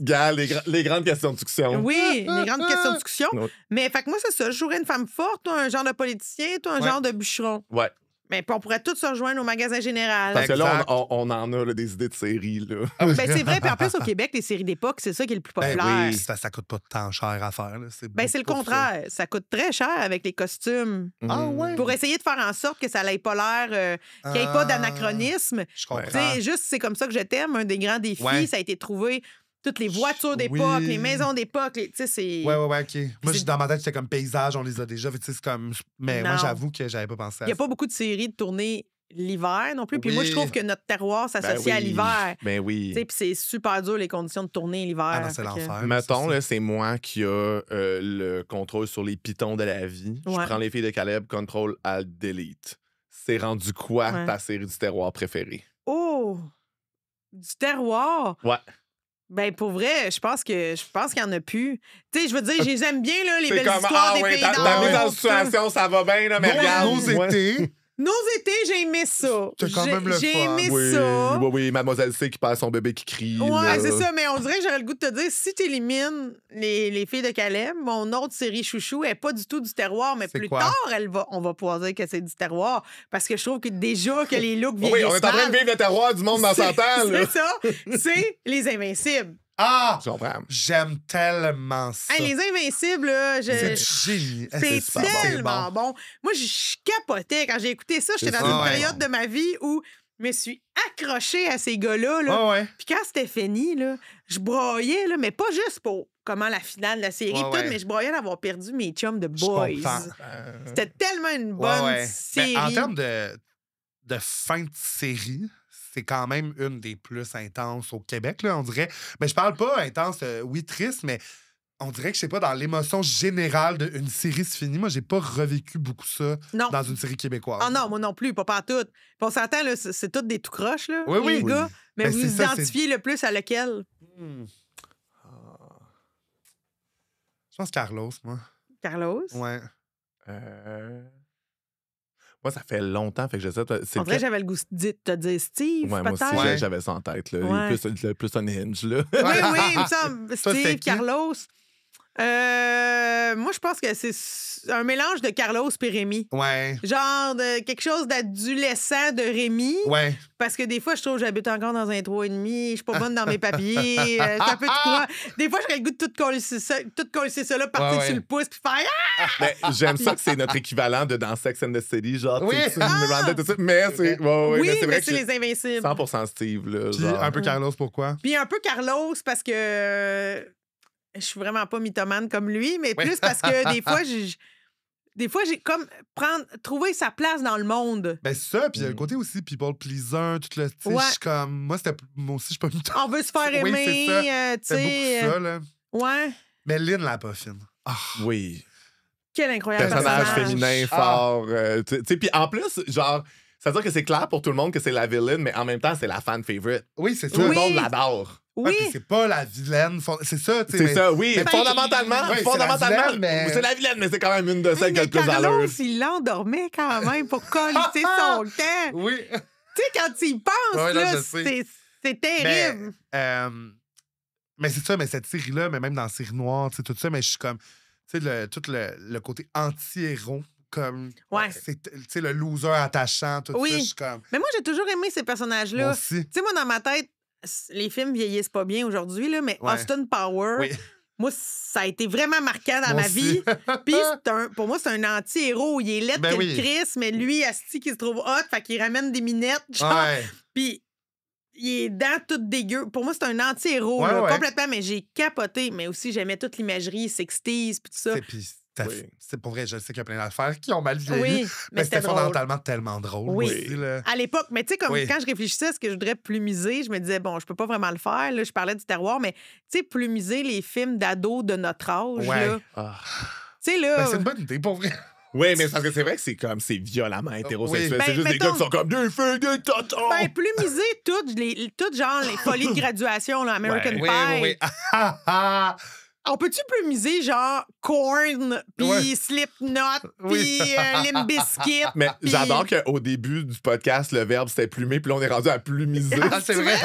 Gars, les grandes questions de succion. Oui, les grandes questions de discussion. Oui. Mais fait que moi, c'est ça. Je jouerais une femme forte, toi, un genre de politicien, toi, un Ouais. genre de bûcheron. Ouais. Mais on pourrait tous se rejoindre au magasin général. Parce que là, on en a là, des idées de séries. Là. Ben, c'est vrai. Puis en plus, au Québec, les séries d'époque, c'est ça qui est le plus populaire. Ben oui, ça coûte pas tant cher à faire. Là. C'est le contraire. Ça coûte très cher avec les costumes. Ah ouais? Pour essayer de faire en sorte que ça n'ait pas l'air, qu'il n'y ait pas d'anachronisme. Je comprends. Juste, c'est comme ça que je t'aime. Un des grands défis, ça a été de trouver toutes les voitures d'époque, les maisons d'époque. C'est... Ouais, OK. Moi, dans ma tête, c'était comme paysage, on les a déjà. C'est comme... Mais moi, j'avoue que j'avais pas pensé à ça. Il n'y a pas beaucoup de séries de tournées l'hiver non plus. Puis moi, je trouve que notre terroir s'associe à l'hiver. Ben oui. Puis c'est super dur, les conditions de tournée l'hiver. Ah non, c'est l'enfer. Mettons, là, c'est moi qui a le contrôle sur les pitons de la vie. Je prends les filles de Caleb, contrôle, alt, delete. C'est rendu quoi ta série du terroir préférée? Oh! Du terroir? Ouais. Ben pour vrai, je pense qu'il y en a plus. Tu sais, je veux dire, je les aime bien, là, les belles histoires des pays d'en ta mise en haut, situation, ça va bien, là, mais regarde. Nos étés... Nos étés, j'ai aimé ça. T'as quand même le fun. J'ai aimé ça. Oui, Mademoiselle C qui perd son bébé qui crie. Ouais, c'est ça, mais on dirait que j'aurais le goût de te dire, si tu élimines les filles de Caleb, mon autre série chouchou n'est pas du tout du terroir, mais plus tard, on va pouvoir dire que c'est du terroir. Parce que je trouve que déjà que les looks vieillissent. Oui, on est en train de vivre le terroir du monde dans 100 ans. C'est ça. C'est Les Invincibles. Ah! J'aime tellement ça. Hey, Les Invincibles, là, c'est génial. C'est tellement bon. Moi, je capotais quand j'ai écouté ça. J'étais dans une période de ma vie où je me suis accrochée à ces gars-là. Là. Puis quand c'était fini, là, je broyais, là, mais pas juste pour comment la finale de la série, mais je broyais d'avoir perdu mes chums de boys. C'était tellement une bonne série. Mais en termes de fin de série... C'est quand même une des plus intenses au Québec, là, on dirait. Mais je parle pas intense, oui, triste, mais on dirait que, je sais pas, dans l'émotion générale d'une série se finit, moi, j'ai pas revécu beaucoup ça dans une série québécoise. Ah non, moi non plus, pas partout. Puis on s'entend, là, c'est toutes des tout croches, là, les gars. Mais vous vous identifiez le plus à lequel? Je pense Carlos, moi. Carlos? Ouais. Moi, ça fait longtemps, fait que je sais. On dirait que j'avais le goût de te dire Steve, moi peut-être. aussi, j'avais ça en tête. Là. Plus un hinge, là. Oui, il me semble. Steve, Carlos. Moi, je pense que c'est un mélange de Carlos et Rémi. Ouais. Genre quelque chose d'adolescent de Rémi. Ouais. Parce que des fois, je trouve que j'habite encore dans un 3,5. Je suis pas bonne dans mes papiers. C'est un peu tout croix. Des fois, j'aurais le goût de tout coller ça là, partir sur le pouce puis faire Mais j'aime ça que c'est notre équivalent de dans Sex and the City. Genre, Miranda, tout ça. Mais c'est mais c'est Les Invincibles. 100% Steve. Là, puis un peu Carlos, pourquoi? Puis un peu Carlos parce que je suis vraiment pas mythomane comme lui, mais plus parce que des fois, j'ai comme trouvé sa place dans le monde. Ben c'est ça, puis il y a le côté aussi people pleaser, tout le style. Je suis comme... Moi aussi, je suis pas mythomane. On veut se faire aimer, tu sais. C'est beaucoup ça, là. Ouais. Mais Lynn, la poffine. Oui. Quel incroyable personnage féminin fort. Tu sais, puis en plus, genre... Ça veut dire que c'est clair pour tout le monde que c'est la villaine, mais en même temps, c'est la fan favorite. Oui, c'est ça. Tout le monde l'adore. Oui. C'est pas la vilaine. C'est ça, tu sais. C'est ça, oui. Mais fondamentalement, c'est la vilaine, mais c'est quand même une de celles qui a le plus d'allure. Carlos, il l'endormait quand même pour coller son temps. Oui. Tu sais, quand tu y penses, là, c'est terrible. Mais c'est ça, mais cette série-là, mais même dans la série noire, tu sais, tout ça, mais je suis comme... Tu sais, tout le côté anti-héros. Comme, c'est le loser attachant, tout ça. Je suis comme... Mais moi, j'ai toujours aimé ces personnages-là. Moi aussi. Tu sais, moi, dans ma tête, les films vieillissent pas bien aujourd'hui, là, mais Austin Power, moi, ça a été vraiment marquant dans ma vie. Puis, pour moi, c'est un anti-héros. Il est laid que le Chris, mais lui, asti, qui se trouve hot, fait qu'il ramène des minettes, genre. Puis, il est dents toutes dégueu. Pour moi, c'est un anti-héros, complètement, mais j'ai capoté. Mais aussi, j'aimais toute l'imagerie 60s, puis tout ça. C'est pour vrai, je sais qu'il y a plein d'affaires qui ont mal vieilli. Mais c'était fondamentalement tellement drôle. Aussi, là. À l'époque, mais tu sais, comme quand je réfléchissais à ce que je voudrais plumiser, je me disais, bon, je peux pas vraiment le faire. Là, je parlais du terroir, mais tu sais, plumiser les films d'ados de notre âge. Là. Tu sais, là. C'est une bonne idée, pour vrai. Oui, mais parce que c'est vrai que c'est violemment hétérosexuel. C'est juste des gars qui sont comme deux filles, des tontons. Ben, plumiser toutes genre les folies de graduation, là, American Pie. Oui. On peut-tu plus miser genre Korn, puis Slipknot, puis Limp Bizkit? Mais j'adore qu'au début du podcast, le verbe c'était plumer, puis là on est rendu à plumiser. Ah, c'est vrai.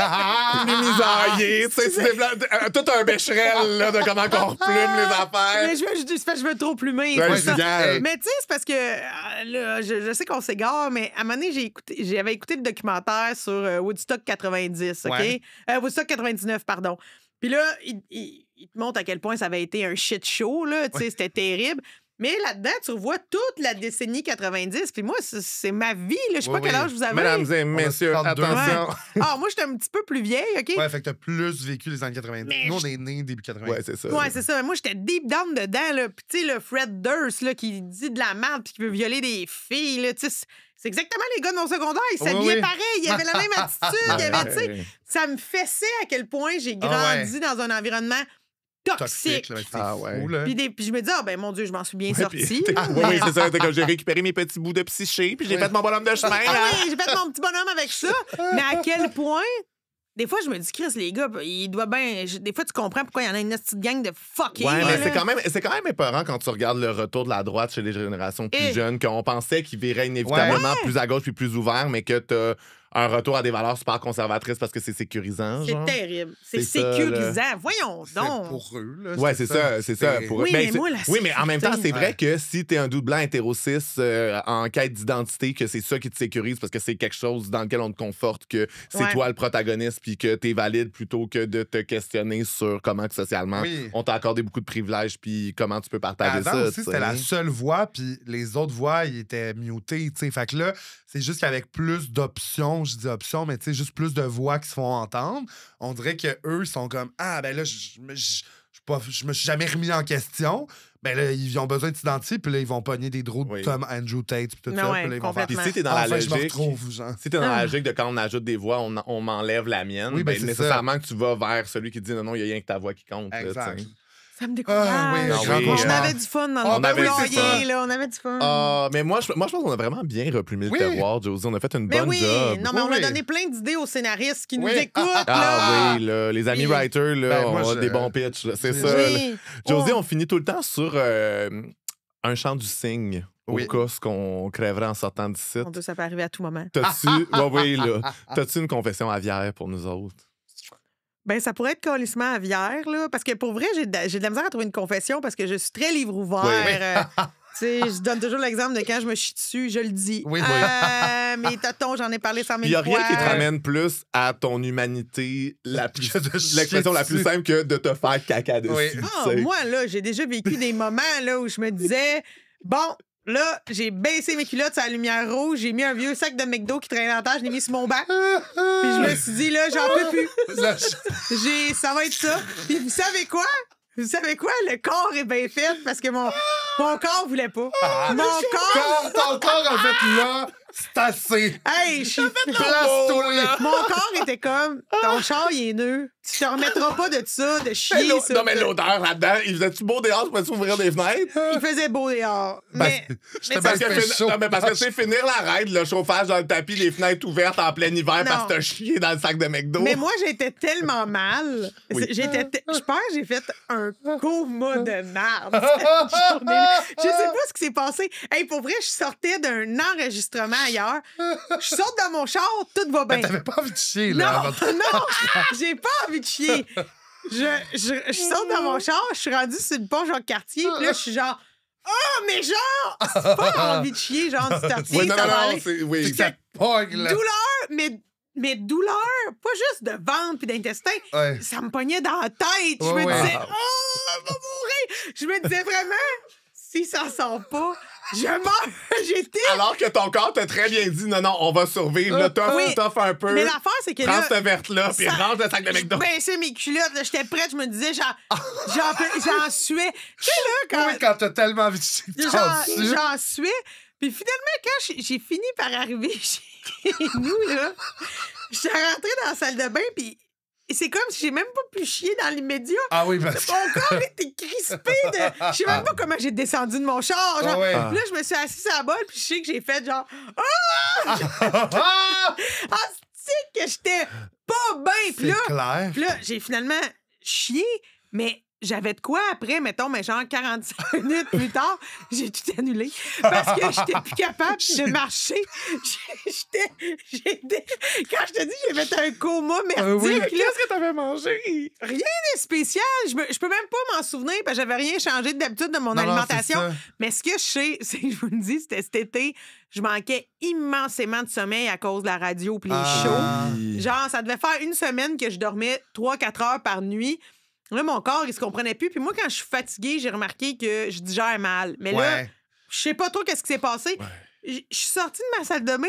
Plumisailler, tu sais, tout un bécherel là, de comment qu'on replume les affaires. Mais je veux trop plumer. Ouais, c'est ça. génial. Mais tu sais, c'est parce que là, je sais qu'on s'égare, mais à un moment donné, j'avais écouté le documentaire sur Woodstock 90, OK? Ouais. Woodstock 99, pardon. Puis là, il te montre à quel point ça avait été un shit show, là. Tu sais, c'était terrible. Mais là-dedans, tu revois toute la décennie 90. Puis moi, c'est ma vie, là. Je sais pas quel âge vous avez. Mesdames et messieurs, 32. attention. Ah, moi, j'étais un petit peu plus vieille, OK? Ouais, fait que t'as plus vécu les années 90. Mais Nous, on est nés début 90. Ouais, c'est ça. Ouais, c'est ça. Moi, j'étais deep down dedans, là. Puis, tu sais, le Fred Durst, là, qui dit de la merde puis qui veut violer des filles, là. Tu sais, c'est exactement les gars de mon secondaire. Ils s'habillaient pareil. Ils avaient la même attitude. Il y avait, tu sais, ça me fessait à quel point j'ai grandi dans un environnement toxique. Là, ouais. fou, là. Puis je me dis, ah ben mon Dieu, je m'en suis bien sortie. Oui, c'est ça. J'ai récupéré mes petits bouts de psyché, puis j'ai fait mon bonhomme de chemin. Ah là. oui, j'ai fait mon petit bonhomme avec ça. Mais à quel point, des fois, je me dis, Chris, les gars, il doit bien. Des fois, tu comprends pourquoi il y en a une petite gang de fucking. Ouais, mais là. c'est quand même épeurant quand tu regardes le retour de la droite chez les générations plus Et- jeunes, qu'on pensait qu'ils viraient inévitablement Ouais. plus à gauche puis plus ouvert, mais que t'as un retour à des valeurs super conservatrices parce que c'est sécurisant. C'est genre. terrible. C'est C'est ça, sécurisant. Voyons C'est donc. pour eux, là. Ouais, c'est ça. Pour eux. Oui, mais moi, la oui, mais en même temps, sécurité. c'est vrai Ouais. que si t'es un dude blanc hétéro-cis en quête d'identité, que c'est ça qui te sécurise parce que c'est quelque chose dans lequel on te conforte, que c'est Ouais. toi le protagoniste puis que t'es valide plutôt que de te questionner sur comment que socialement Oui. on t'a accordé beaucoup de privilèges puis comment tu peux partager Avant ça. aussi, tu c'était sais. la seule voix, puis les autres voix, ils étaient mutés, tu sais. Fait que là, c'est juste qu'avec plus d'options, je dis options, mais tu sais, juste plus de voix qui se font entendre, on dirait qu'eux, ils sont comme, ah, ben là, je me suis jamais remis en question. Ben là, ils ont besoin de s'identifier, puis là, ils vont pogner des draws de Oui. Tom Andrew Tate, puis tout Mais ça. ouais, Puis là, ils vont faire. Puis complètement. si t'es dans la Enfin, je me logique, retrouve, genre. si t'es dans la Ah. logique de quand on ajoute des voix, on m'enlève la mienne, Oui, ben, ben, c'est nécessairement que tu vas vers celui qui dit non, non, il n'y a rien que ta voix qui compte. là, Exact. tu sais. Ça me décourage. Ah oui, Ah grand oui, On cauchemar. avait du fun dans On notre avait du poulailler, fun. là. On avait du fun. Mais moi, je pense qu'on a vraiment bien replumé Oui. le terroir, Josie. On a fait une Mais bonne oui, job. non, mais on a Oui. donné plein d'idées aux scénaristes qui nous Oui. écoutent, là. Ah oui, là, les amis Oui. writers, là, Ben, on moi, a je- des bons pitchs. là, c'est Oui. ça. là. Oui. Josie, Oh. on finit tout le temps sur un chant du cygne. Oui. Au cas qu'on crèverait en sortant du site. Mon Dieu, ça peut arriver à tout moment. T'as-tu oui, là. T'as-tu une confession aviaire pour nous autres? Ben, ça pourrait être colissement aviaire, là. Parce que pour vrai, j'ai de la misère à trouver une confession parce que je suis très livre ouvert. Oui. Tu sais, je donne toujours l'exemple de quand je me chie dessus, je le dis. Oui, Mes totons, j'en ai parlé 100 000 Il n'y a fois. rien qui te ramène plus à ton humanité, Que de chier l'expression la plus dessus. simple que de te faire caca dessus. Oui. Ah, tu sais. moi, là, j'ai déjà vécu des moments là, où je me disais, bon, là, j'ai baissé mes culottes à la lumière rouge, j'ai mis un vieux sac de McDo qui traînait en terre, je l'ai mis sur mon banc. Puis je me suis dit, là, j'en peux plus. Là, Ça va être ça. Puis vous savez quoi? Vous savez quoi? Le corps est bien fait parce que mon corps voulait pas. Mon corps... Quand ton corps a fait là, c'est assez. Hey, je suis... Place-toi. Mon corps était comme, ton char, il est nœud. Tu te remettras pas de ça, de chier. Non, mais l'odeur là-dedans, il faisait-tu beau dehors? Tu peux-tu ouvrir des fenêtres? Il faisait beau dehors. Mais, J'étais Parce bien que, fait chaud. non, mais parce que c'est finir la raide, le chauffage dans le tapis, les fenêtres ouvertes en plein hiver parce que t'as chié dans le sac de McDo. mais moi, j'étais tellement mal. Oui. Je pense que j'ai fait un coma de merde cette journée-là. Je sais pas ce qui s'est passé. Hey, pour vrai, je sortais d'un enregistrement ailleurs. Je sors dans mon char, tout va bien. T'avais pas envie de chier, Non, là. avant de- non, j'ai pas envie de chier. Je sors dans mon char, je suis rendue sur le pont Jacques-Cartier, puis là, je suis genre, oh, mais genre, c'est pas envie de chier, genre, du quartier, Oui, non, ça non, va non, aller. c'est... C'est Oui. que ça pogne, là. Douleur, mais douleur, pas juste de ventre puis d'intestin, Ouais. ça me pognait dans la tête. Je Ouais, me ouais. disais, oh, elle va mourir. Je me disais vraiment, si ça sort pas, je meurs. J'étais. Alors que ton corps t'a très bien dit, non, non, on va survivre, là, Oui. tough un peu. Mais l'affaire, c'est que Prends là. cette verte-là, puis ça- range le sac de McDo. Je baissais mes culottes, là, j'étais prête, je me disais, j'en suais. Tu sais, là, Oui, quand t'as tellement envie de chier que t'en dessus. j'en suais. Puis finalement, quand j'ai fini par arriver chez nous, là, j'étais rentrée dans la salle de bain, puis c'est comme si j'ai même pas pu chier dans l'immédiat. Ah oui, parce que... Mon corps était crispé de... Je sais même pas comment j'ai descendu de mon char. Genre. Ah ouais. Puis là, je me suis assise à la bolle, puis je sais que j'ai fait genre... Ah! Ah, c'est que j'étais pas bien. Puis C'est là, clair. j'ai finalement chié, mais j'avais de quoi après, mettons, mais genre 45 minutes plus tard, j'ai tout annulé parce que j'étais plus capable de marcher. Quand je te dis, j'ai fait un coma merdique. Qu'est-ce que t'avais mangé? Rien de spécial. Je peux même pas m'en souvenir parce que j'avais rien changé d'habitude de mon alimentation. Mais ce que je sais, c'est que je vous le dis, c'était cet été, je manquais immensément de sommeil à cause de la radio et les shows. Genre, ça devait faire une semaine que je dormais 3-4 heures par nuit. Là, mon corps, il se comprenait plus. Puis moi, quand je suis fatiguée, j'ai remarqué que je digère mal. Mais là, je sais pas trop qu'est-ce qui s'est passé. Je suis sortie de ma salle de bain,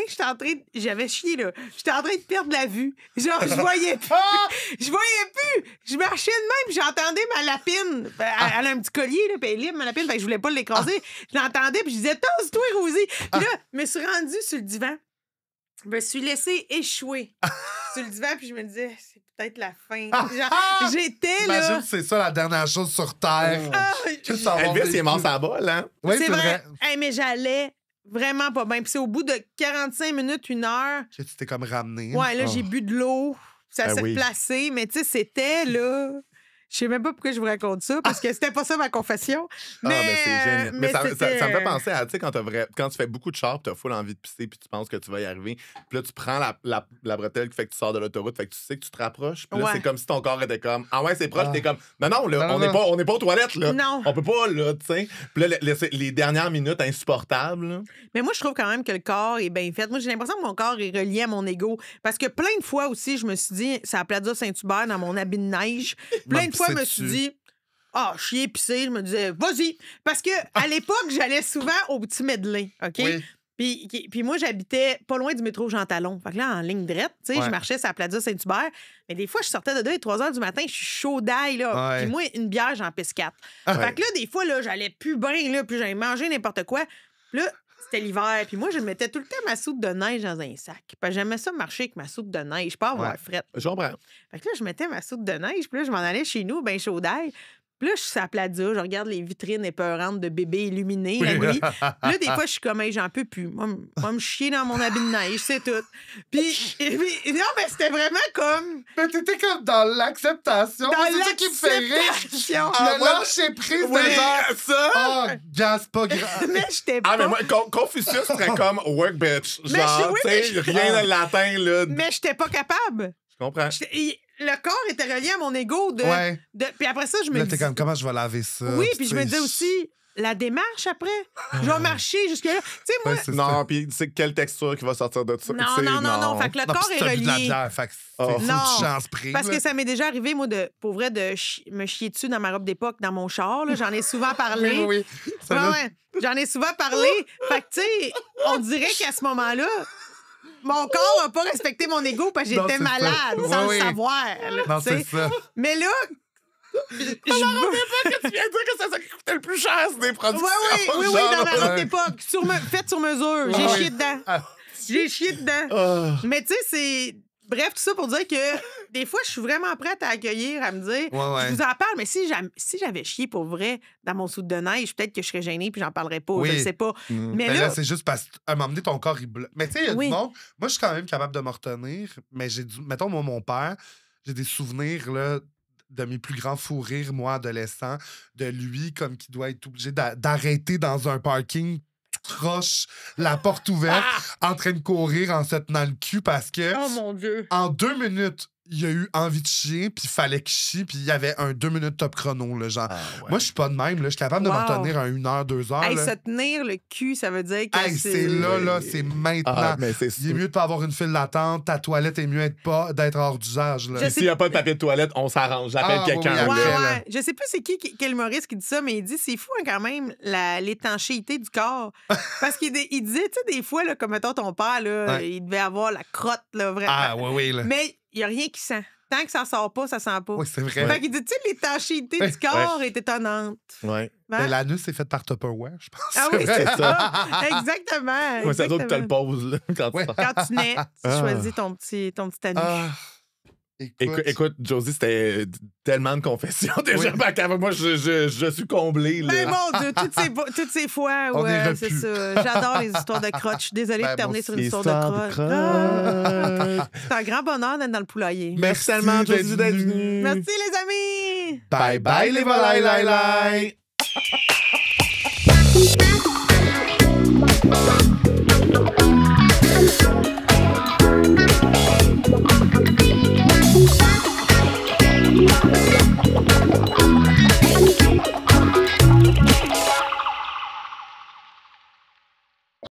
j'avais chié, là. J'étais en train de perdre la vue. Genre, je voyais plus. Je voyais plus. Je marchais de même, j'entendais ma lapine. Elle a un petit collier, là, puis elle est libre, ma lapine, fait que je voulais pas l'écraser. Je l'entendais, puis je disais, tasse-toi, Rosie. Puis là, je me suis rendue sur le divan. Je me suis laissée échouer sur le divan, puis je me disais, c'est peut-être la fin. Genre, j'étais là. Imagine, c'est ça la dernière chose sur Terre. Elvis, il est mort sa balle, hein? Oui, c'est vrai. Hey, mais j'allais vraiment pas bien. Puis c'est au bout de 45 minutes, 1 heure. Que tu t'es comme ramené. Ouais, là, j'ai bu de l'eau. Ça s'est replacé. Mais tu sais, c'était là. Je sais même pas pourquoi je vous raconte ça, parce que c'était pas ça ma confession. Mais c'est génial. Mais ça me fait penser à, tu sais, quand tu fais beaucoup de char, tu as full envie de pisser, puis tu penses que tu vas y arriver. Puis là, tu prends la bretelle qui fait que tu sors de l'autoroute, fait que tu sais que tu te rapproches. Puis là, c'est comme si ton corps était comme, ah ouais, c'est proche, t'es comme, non, là, on n'est pas aux toilettes, là. Non. On peut pas, là, tu sais. Puis là, les dernières minutes insupportables. Là. Mais moi, je trouve quand même que le corps est bien fait. Moi, j'ai l'impression que mon corps est relié à mon ego. Parce que plein de fois aussi, je me suis dit, c'est à Plaza Saint-Hubert dans mon habit de neige. Plein de fois, je me suis dit, chier, pisser. Je me disais, vas-y. Parce que à l'époque, j'allais souvent au petit Medley, OK? Oui. Puis moi, j'habitais pas loin du métro Jean Talon. Fait que là, en ligne droite, tu sais, je marchais sur la Plaza Saint-Hubert. Mais des fois, je sortais de 2 et 3 heures du matin, je suis chaud d'ail, là. Puis moi, une bière, j'en pisse 4. Fait que là, des fois, là, j'allais plus bien, là, puis j'allais manger n'importe quoi. Puis là, c'était l'hiver. Puis moi, je mettais tout le temps ma soupe de neige dans un sac. Parce que j'aimais ça marcher avec ma soupe de neige, pas avoir frette. Je comprends. Fait que là, je mettais ma soupe de neige, puis là, je m'en allais chez nous, ben chaud d'ail. Puis là, je suis à Plaza, je regarde les vitrines épeurantes de bébés illuminés la nuit. Puis là, des fois, je suis comme, hey, j'en peux plus. Moi, me chier dans mon habit de neige, c'est tout. Puis non, mais c'était vraiment comme... Mais t'étais comme dans l'acceptation. C'est ça qui me fait rire. Le lâcher prise de genre... ça. Oh, gars, c'est pas grave. Mais j'étais pas... Ah, mais moi, Confucius serait comme work bitch. Genre, tu sais, rien de latin, là. Mais j'étais pas capable. Je comprends. Le corps était relié à mon ego. Puis après ça, je me là, disais... t'es comme, comment je vais laver ça? Oui, puis je me disais aussi, la démarche après. Je vais marcher jusque-là. Tu sais, moi... Non, puis tu sais quelle texture qui va sortir de ça. Non. Fait que le corps est relié. De la bière, fait que faut une chance prise. Parce que ça m'est déjà arrivé, moi, pour vrai, de me chier dessus dans ma robe d'époque, dans mon char. J'en ai souvent parlé. Oui. J'en ai souvent parlé. Fait que, tu sais, on dirait qu'à ce moment-là... Mon corps n'a pas respecté mon ego parce que j'étais malade sans le savoir. Là, non, c'est ça. Mais là... Je me rappelle pas que tu viens de dire que c'est ça qui coûtait le plus cher, c'est des productions. Oui, dans ma robe d'époque. Faite sur mesure. J'ai chié dedans. J'ai chié dedans. Mais tu sais, c'est... Bref, tout ça pour dire que des fois, je suis vraiment prête à accueillir, à me dire, je vous en parle, mais si j'avais chié pour vrai dans mon soude de neige, peut-être que je serais gênée puis j'en parlerais pas, je ne sais pas. Mais là, c'est juste parce qu'à un moment donné, ton corps, il bloque. Mais tu sais, il y a du monde. Moi, je suis quand même capable de me retenir, mais mettons, moi, mon père, j'ai des souvenirs, là, de mes plus grands fous rires, moi, adolescent, de lui, comme qui doit être obligé d'arrêter dans un parking croche, la porte ouverte, en train de courir en se tenant le cul parce que... Oh mon Dieu! En 2 minutes, il a eu envie de chier, puis il fallait qu'il chie, puis il y avait un 2 minutes top chrono, là, genre. Moi, je suis pas de même, là. Je suis capable de m'en tenir à 1 heure, 2 heures. Hey, se tenir le cul, ça veut dire que c'est là, c'est maintenant. Il est mieux de pas avoir une file d'attente, ta toilette est mieux d'être hors d'usage, là. S'il n'y a pas de papier de toilette, on s'arrange. J'appelle quelqu'un. Ouais. Je sais plus c'est quel humoriste qui dit ça, mais il dit c'est fou hein, quand même l'étanchéité du corps. Parce qu'il disait, tu sais, des fois, là, comme mettons ton père, là, il devait avoir la crotte, là, vraiment. Oui, là. Mais il n'y a rien qui sent. Tant que ça sort pas, ça sent pas. Oui, c'est vrai. Fait qu'il dit, tu sais, l'étanchéité du corps est étonnante. Oui. Mais l'anus est fait par Tupperware, je pense. Ah oui, c'est ça. Exactement. Oui, c'est toi qui te le poses, là. Quand tu nais, tu choisis ton petit anus. Écoute, Josie, c'était tellement de confessions déjà. Moi, je suis comblé. Là. Mais mon Dieu, toutes ces fois, c'est ça. J'adore les histoires de crotte. Je suis désolée de terminer sur une histoire de crotte. C'est un grand bonheur d'être dans le poulailler. Merci tellement, Josie, d'être venue. Merci, les amis. bye! Bye bye les volailles, lai lai!